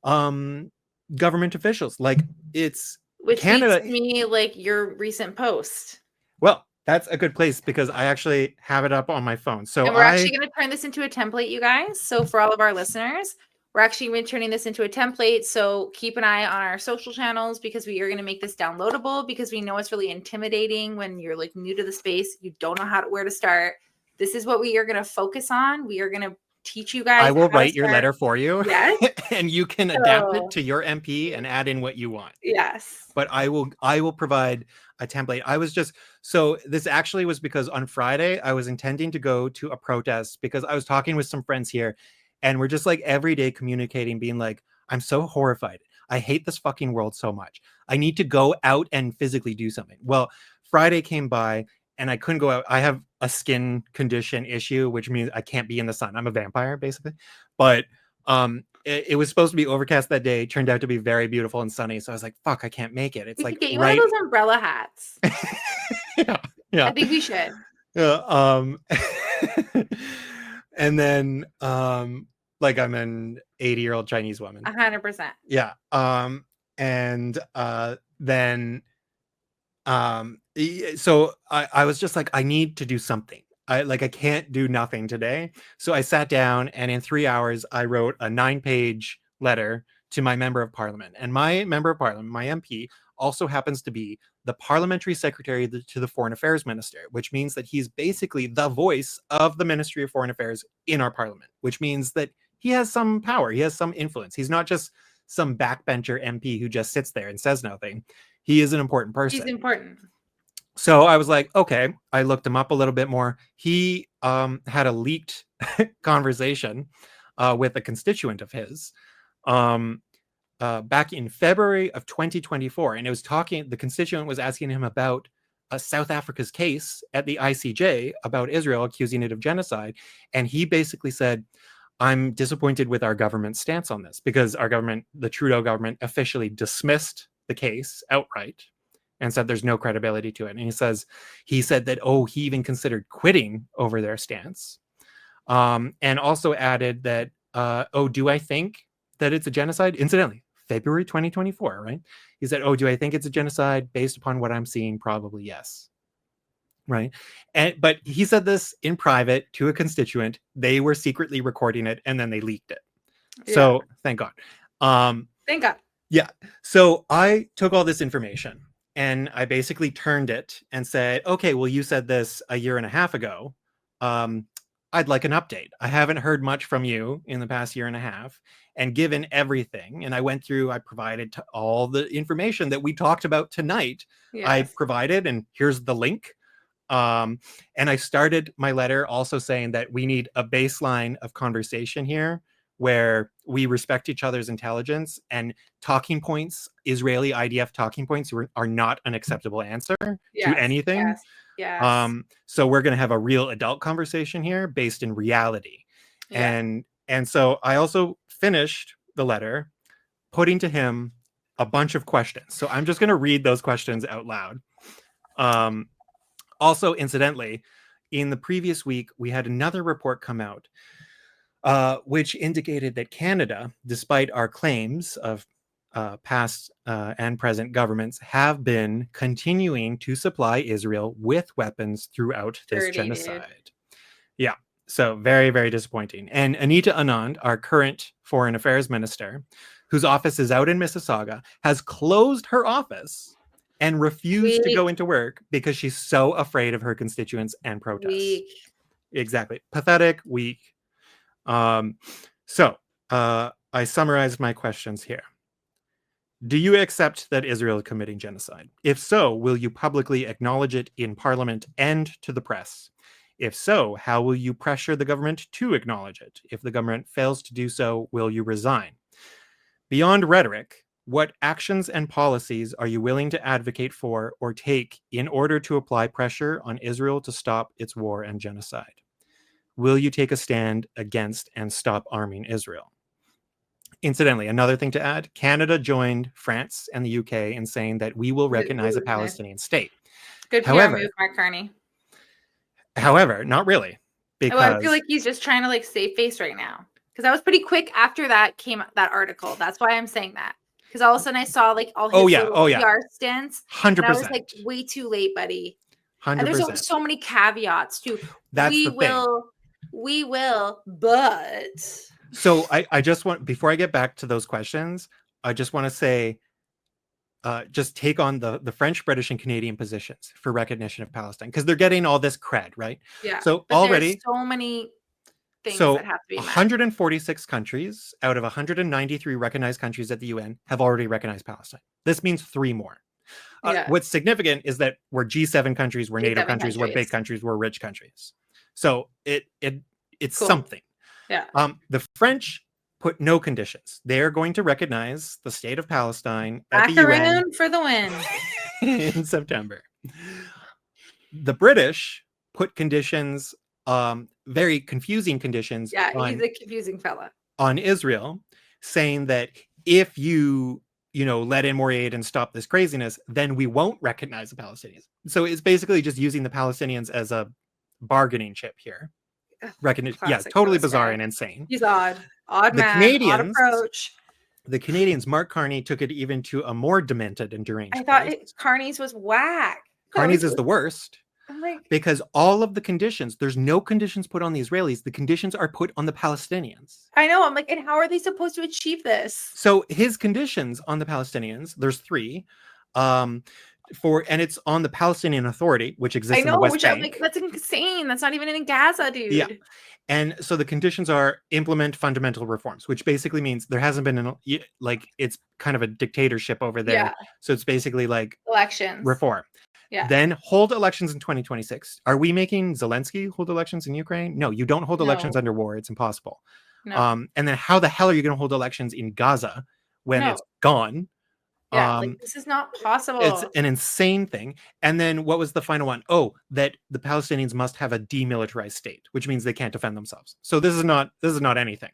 A: um, government officials. Like it's
B: Which leads
A: Canada.
B: to me like your recent post.
A: Well, that's a good place because I actually have it up on my phone. So
B: And we're actually going to turn this into a template, you guys. So for all of our listeners, we're actually going to be turning this into a template. So keep an eye on our social channels because we are going to make this downloadable because we know it's really intimidating when you're like new to the space. You don't know where to start. This is what we are going to focus on. We are going to teach you
A: I
B: guys
A: will
B: how to
A: write your
B: start.
A: letter for you.
B: Yes.
A: And you can adapt it
B: So,
A: to your MP and add in what you want.
B: yes.
A: But I will provide a template. I was just so this actually was because on Friday I was intending to go to a protest because I was talking with some friends here, and we're just like every day communicating, being like, I'm so horrified. I hate this fucking world so much. I need to go out and physically do something. Well, Friday came by and I couldn't go out. I have a skin condition issue, which means I can't be in the sun. I'm a vampire, basically. But it was supposed to be overcast that day. Turned out to be very beautiful and sunny. So I was like, fuck, I can't make it. It's
B: We
A: like
B: could get you one of
A: right.
B: those umbrella hats.
A: Yeah. Yeah.
B: I think we should.
A: Yeah. And then like I'm an 80-year-old Chinese woman.
B: 100%.
A: Yeah. And then so I was just like, I need to do something. I can't do nothing today. So I sat down and in 3 hours I wrote a 9-page letter to my member of parliament. And my member of parliament, my MP, also happens to be the parliamentary secretary to the foreign affairs minister, which means that he's basically the voice of the Ministry of Foreign Affairs in our parliament, which means that he has some power, he has some influence. He's not just some backbencher MP who just sits there and says nothing. He is an important person.
B: He's important.
A: So I was like, okay, I looked him up a little bit more. He had a leaked conversation with a constituent of his back in February of 2024. And it was the constituent was asking him about South Africa's case at the ICJ about Israel, accusing it of genocide. And he basically said, I'm disappointed with our government's stance on this, because our government, the Trudeau government, officially dismissed the case outright and said there's no credibility to it. And he said that, he even considered quitting over their stance. And also added that, do I think that it's a genocide? Incidentally, February 2024, right? He said, do I think it's a genocide? Based upon what I'm seeing, probably yes. Right. But he said this in private to a constituent. They were secretly recording it, and then they leaked it. So thank God.
B: Thank God.
A: Yeah. So I took all this information and I basically turned it and said, okay, well, you said this a year and a half ago. I'd like an update. I haven't heard much from you in the past year and a half. And given everything, and I provided all the information that we talked about tonight.
B: Yes.
A: I provided, and here's the link. And I started my letter also saying that we need a baseline of conversation here where we respect each other's intelligence, and talking points, Israeli IDF talking points, are not an acceptable answer to anything.
B: Yes.
A: So we're going to have a real adult conversation here based in reality. And so I also finished the letter putting to him a bunch of questions. So I'm just going to read those questions out loud. Also, incidentally, in the previous week, we had another report come out, which indicated that Canada, despite our claims of past and present governments, have been continuing to supply Israel with weapons throughout this genocide. Yeah. So very, very disappointing. And Anita Anand, our current foreign affairs minister, whose office is out in Mississauga, has closed her office and refused to go into work because she's so afraid of her constituents and protests. Exactly. Pathetic, weak. So I summarized my questions here. Do you accept that Israel is committing genocide? If so, will you publicly acknowledge it in Parliament and to the press? If so, how will you pressure the government to acknowledge it? If the government fails to do so, will you resign? Beyond rhetoric, what actions and policies are you willing to advocate for or take in order to apply pressure on Israel to stop its war and genocide? Will you take a stand against and stop arming Israel? Incidentally, another thing to add, Canada joined France and the UK in saying that we will recognize a Palestinian state.
B: Good PR move, Mark Carney.
A: However, not really. Because
B: I feel like he's just trying to save face right now. Because that was pretty quick after that came that article. That's why I'm saying that. Because all of a sudden I saw all his PR stints.
A: 100%.
B: And I was like, way too late, buddy.
A: 100%.
B: And there's so many caveats too.
A: We
B: will, but.
A: So I just want, before I get back to those questions, I just want to say, just take on the French, British, and Canadian positions for recognition of Palestine, because they're getting all this cred, right?
B: Yeah.
A: So already,
B: there's so many things that have to be met. 146
A: countries out of 193 recognized countries at the UN have already recognized Palestine. This means 3 more. What's significant is that we're G7 countries, we're NATO countries, we're big countries, we're rich countries. So it's cool. Something.
B: Yeah.
A: The French put no conditions. They're going to recognize the state of Palestine at the UN
B: for the win
A: in September. The British put conditions, very confusing conditions.
B: Yeah, he's a confusing fella.
A: On Israel, saying that if you let in more aid and stop this craziness, then we won't recognize the Palestinians. So it's basically just using the Palestinians as a bargaining chip here. Totally bizarre and insane.
B: He's odd man, odd approach.
A: The Canadians, Mark Carney, took it even to a more demented and deranged.
B: I thought Carney's was whack.
A: Carney's is the worst. Because all of the conditions, there's no conditions put on the Israelis. The conditions are put on the Palestinians.
B: I know. I'm like, and how are they supposed to achieve this?
A: So his conditions on the Palestinians, there's 3. And it's on the Palestinian Authority, which exists in the West Bank.
B: I'm like, that's insane. That's not even in Gaza, dude.
A: Yeah. And so the conditions are implement fundamental reforms, which basically means there hasn't been it's kind of a dictatorship over there. Yeah. So it's basically
B: elections
A: reform.
B: Yeah.
A: Then hold elections in 2026. Are we making Zelensky hold elections in Ukraine? No, you don't hold elections under war. It's impossible.
B: No.
A: And then how the hell are you going to hold elections in Gaza when it's gone?
B: Yeah, like this is not
A: It's
B: possible.
A: an insane thing. And then what was the final one? Oh, that the Palestinians must have a demilitarized state, which means they can't defend themselves. So this is not anything.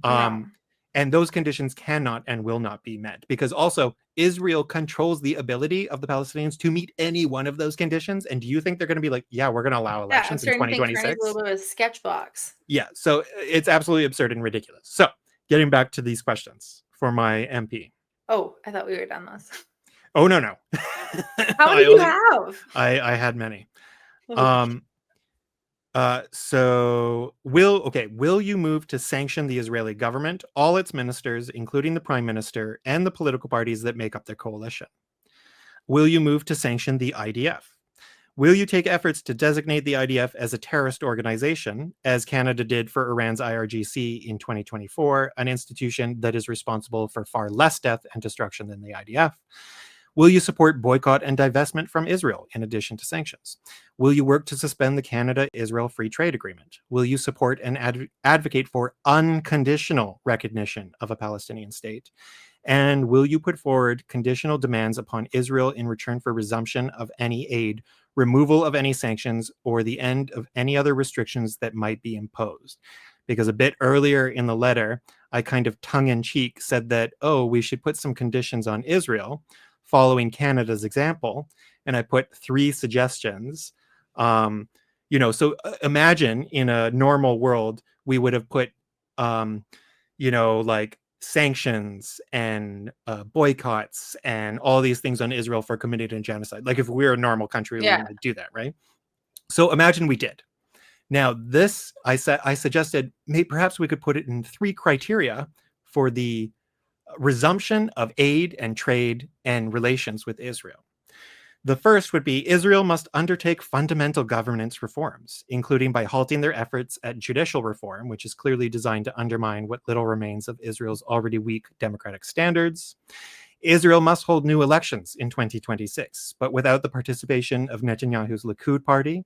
B: No.
A: And those conditions cannot and will not be met, because also Israel controls the ability of the Palestinians to meet any one of those conditions. And do you think they're going to be like, yeah, we're going to allow
B: Yeah, I'm
A: elections in
B: starting to think Franny's a
A: 2026?
B: little bit of a sketch box.
A: Yeah, so it's absolutely absurd and ridiculous. So getting back to these questions for my MP.
B: Oh, I thought we were done this.
A: Oh, no.
B: How many do you have?
A: I had many.
B: Oh,
A: So will you move to sanction the Israeli government, all its ministers, including the prime minister, and the political parties that make up their coalition? Will you move to sanction the IDF? Will you take efforts to designate the IDF as a terrorist organization, as Canada did for Iran's IRGC in 2024, an institution that is responsible for far less death and destruction than the IDF? Will you support boycott and divestment from Israel in addition to sanctions? Will you work to suspend the Canada-Israel Free Trade Agreement? Will you support and advocate for unconditional recognition of a Palestinian state? And will you put forward conditional demands upon Israel in return for resumption of any aid, removal of any sanctions, or the end of any other restrictions that might be imposed? Because a bit earlier in the letter, I kind of tongue-in-cheek said that, oh, we should put some conditions on Israel, following Canada's example, and I put 3 suggestions. So imagine in a normal world, we would have put, like sanctions and boycotts and all these things on Israel for committing a genocide. Like if we're a normal country, we
B: yeah.
A: would do that, right? So imagine we did. Now, this I suggested perhaps we could put it in 3 criteria for the resumption of aid and trade and relations with Israel. The first would be Israel must undertake fundamental governance reforms, including by halting their efforts at judicial reform, which is clearly designed to undermine what little remains of Israel's already weak democratic standards. Israel must hold new elections in 2026, but without the participation of Netanyahu's Likud party.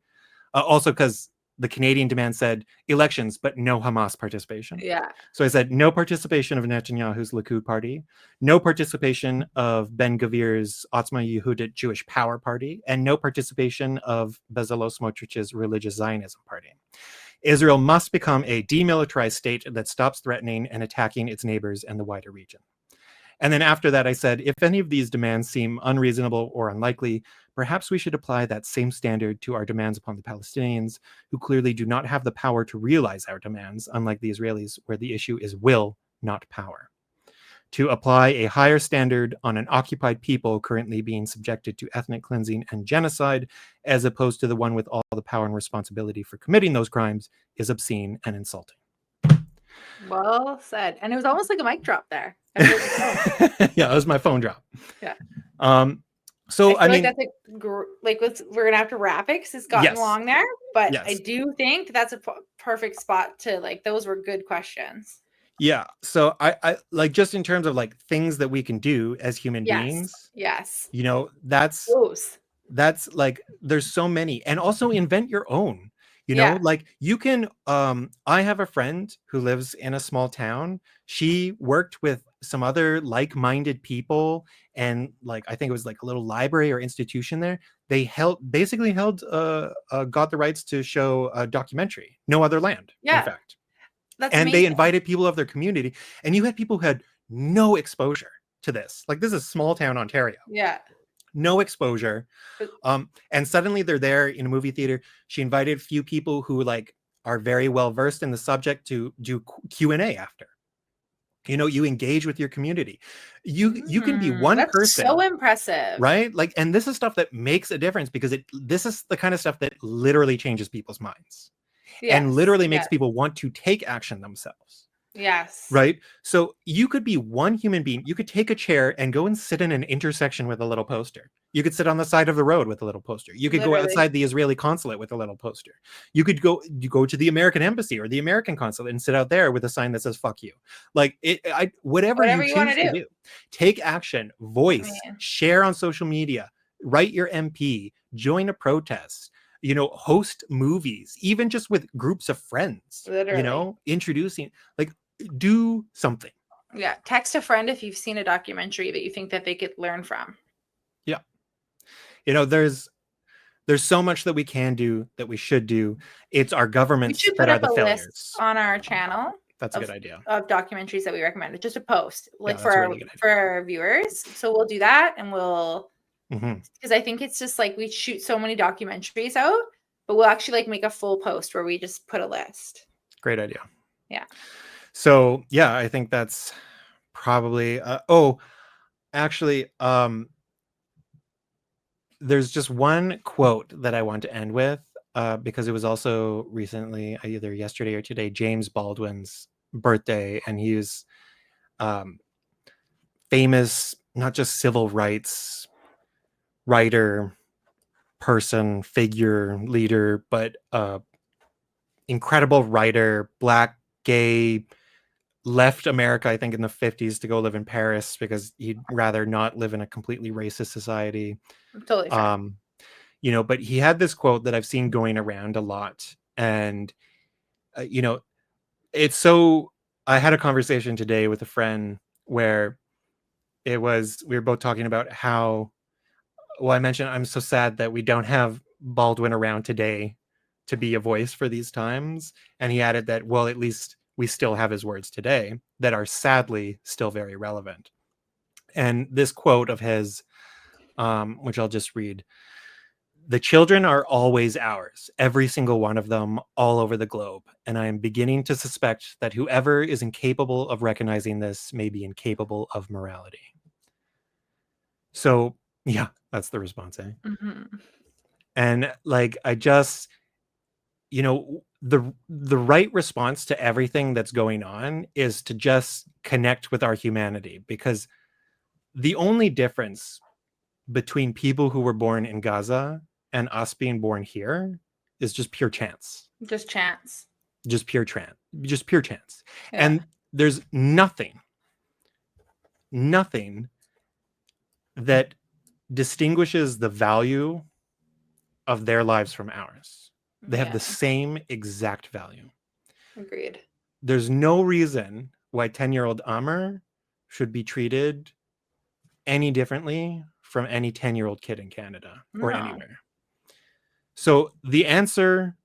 A: Also, because the Canadian demand said elections, but no Hamas participation.
B: Yeah.
A: So I said no participation of Netanyahu's Likud party, no participation of Ben Gvir's Otzma Yehudit Jewish Power Party, and no participation of Bezalel Smotrich's Religious Zionism Party. Israel must become a demilitarized state that stops threatening and attacking its neighbors and the wider region. And then after that, I said, if any of these demands seem unreasonable or unlikely, perhaps we should apply that same standard to our demands upon the Palestinians, who clearly do not have the power to realize our demands, unlike the Israelis, where the issue is will, not power. To apply a higher standard on an occupied people currently being subjected to ethnic cleansing and genocide, as opposed to the one with all the power and responsibility for committing those crimes, is obscene and insulting.
B: Well said. And it was almost like a mic drop there.
A: Yeah, it was my phone drop.
B: Yeah.
A: So I mean,
B: like that's we're gonna have to wrap it because it's gotten long there. But I do think that's a perfect spot to those were good questions.
A: Yeah. So I like, just in terms of like things that we can do as human beings.
B: Yes.
A: That's like, there's so many, and also invent your own. Like you can, I have a friend who lives in a small town. She worked with some other like-minded people, and like, I think it was like a little library or institution there. They got the rights to show a documentary, No Other Land, in fact.
B: That's
A: and
B: amazing.
A: They invited people of their community, and you had people who had no exposure to this. Like, this is small town Ontario.
B: Yeah.
A: No exposure. And suddenly they're there in a movie theater. She invited a few people who like are very well versed in the subject to do Q&A after. You engage with your community. You can be one person.
B: So impressive,
A: right? Like, and this is stuff that makes a difference, because this is the kind of stuff that literally changes people's minds, and literally makes people want to take action themselves.
B: Yes.
A: Right. So you could be one human being. You could take a chair and go and sit in an intersection with a little poster. You could sit on the side of the road with a little poster. You could go outside the Israeli consulate with a little poster. You go to the American embassy or the American consulate and sit out there with a sign that says "fuck you." Like whatever you choose to do. Take action, voice, share on social media, write your MP, join a protest. Host movies, even just with groups of friends. Introducing, like, do something.
B: Yeah, text a friend if you've seen a documentary that you think that they could learn from.
A: Yeah. There's so much that we can do, that we should do. It's our
B: We
A: governments
B: should
A: that
B: put
A: are
B: up
A: the
B: a list
A: failures.
B: on our channel
A: That's a
B: of
A: good idea.
B: documentaries that we recommended. Just a post,
A: Yeah,
B: like
A: that's a really good
B: for our viewers. So we'll do that, and we'll
A: idea.
B: because I think it's just like we shoot so many documentaries out, but we'll actually like make a full post where we just put a list.
A: Great idea.
B: Yeah.
A: So yeah, I think that's probably. Actually, there's just one quote that I want to end with, because it was also recently, either yesterday or today, James Baldwin's birthday, and he was um, famous, not just civil rights writer, person, figure, leader, but incredible writer, black, gay, left America, I think, in the 50s to go live in Paris because he'd rather not live in a completely racist society.
B: Totally fair.
A: Um, but he had this quote that I've seen going around a lot. And, it's so, I had a conversation today with a friend where we were both talking about how, well, I mentioned I'm so sad that we don't have Baldwin around today to be a voice for these times. And he added that, well, at least we still have his words today that are sadly still very relevant. And this quote of his, which I'll just read: "The children are always ours, every single one of them, all over the globe. And I am beginning to suspect that whoever is incapable of recognizing this may be incapable of morality." So, yeah, that's the response, eh?
B: Mm-hmm.
A: And like, I just, the right response to everything that's going on is to just connect with our humanity, because the only difference between people who were born in Gaza and us being born here is just pure chance.
B: Just chance.
A: Just pure chance.
B: Yeah.
A: And there's nothing that distinguishes the value of their lives from ours. They have
B: Yeah.
A: the same exact value.
B: Agreed.
A: There's no reason why 10-year-old Amr should be treated any differently from any 10-year-old kid in Canada or
B: No.
A: anywhere. So the answer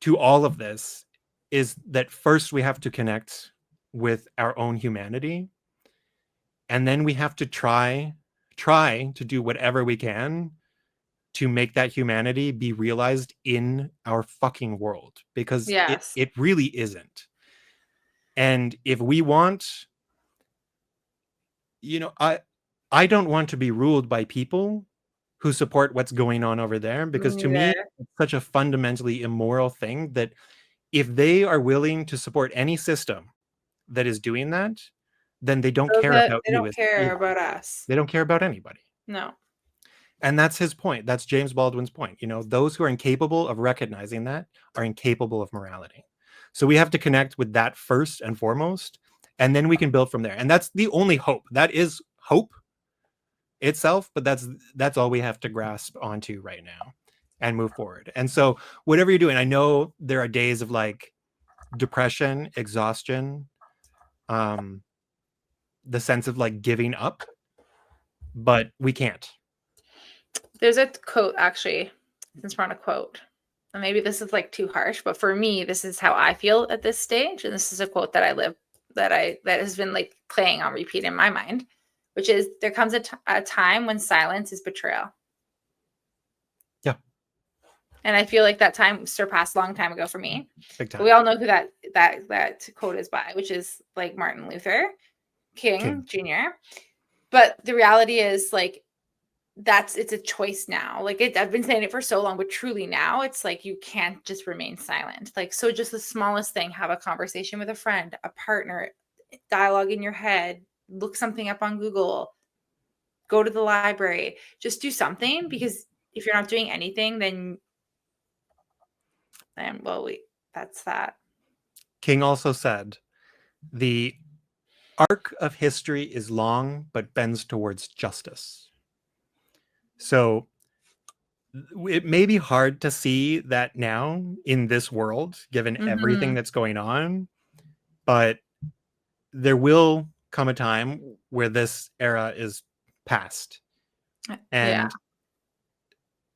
A: to all of this is that first we have to connect with our own humanity, and then we have to try to do whatever we can to make that humanity be realized in our fucking world, because it
B: Yes.
A: it really isn't. And if we want, I don't want to be ruled by people who support what's going on over there,
B: Me
A: because to me
B: neither.
A: it's such a fundamentally immoral thing that if they are willing to support any system that is doing that, then they don't
B: So
A: care
B: that
A: about
B: they
A: you
B: don't
A: as
B: care
A: either.
B: about us.
A: They don't care about anybody.
B: No.
A: And that's his point. That's James Baldwin's point. Those who are incapable of recognizing that are incapable of morality. So we have to connect with that first and foremost, and then we can build from there. And that's the only hope. That is hope itself, but that's all we have to grasp onto right now and move forward. And so whatever you're doing, I know there are days of like depression, exhaustion, the sense of like giving up, but we can't.
B: There's a quote actually, since we're on a quote. And maybe this is like too harsh, but for me, this is how I feel at this stage. And this is a quote that I live that has been like playing on repeat in my mind, which is there comes a time when silence is betrayal.
A: Yeah.
B: And I feel like that time surpassed a long time ago for me.
A: Big time.
B: But we all know who that quote is by, which is like Martin Luther King Jr. But the reality is like it's a choice now. Like I've been saying it for so long, but truly now it's like you can't just remain silent. Like, so just the smallest thing, have a conversation with a friend, a partner, dialogue in your head, look something up on Google, go to the library, just do something, because if you're not doing anything, then well, that's that.
A: King also said, "The arc of history is long, but bends towards justice." So it may be hard to see that now in this world, given everything
B: Mm-hmm.
A: that's going on, but there will come a time where this era is past. And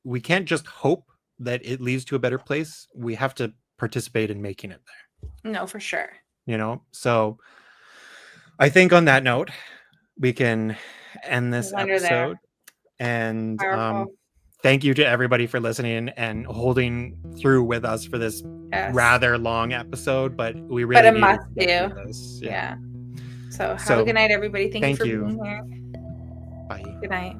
A: we can't just hope that it leads to a better place. We have to participate in making it there.
B: No, for sure.
A: So I think on that note, we can end this episode. And thank you to everybody for listening and holding through with us for this rather long episode, but we really needed to get through this.
B: Yeah. So have a good night, everybody. Thank you for being here.
A: Bye.
B: Good night.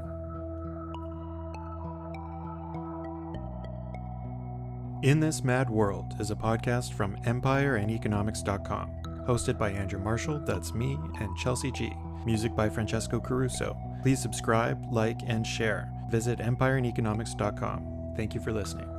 A: In This Mad World is a podcast from empireandeconomics.com, hosted by Andrew Marshall, that's me, and Chelsea G. Music by Francesco Caruso. Please subscribe, like, and share. Visit empireandeconomics.com. Thank you for listening.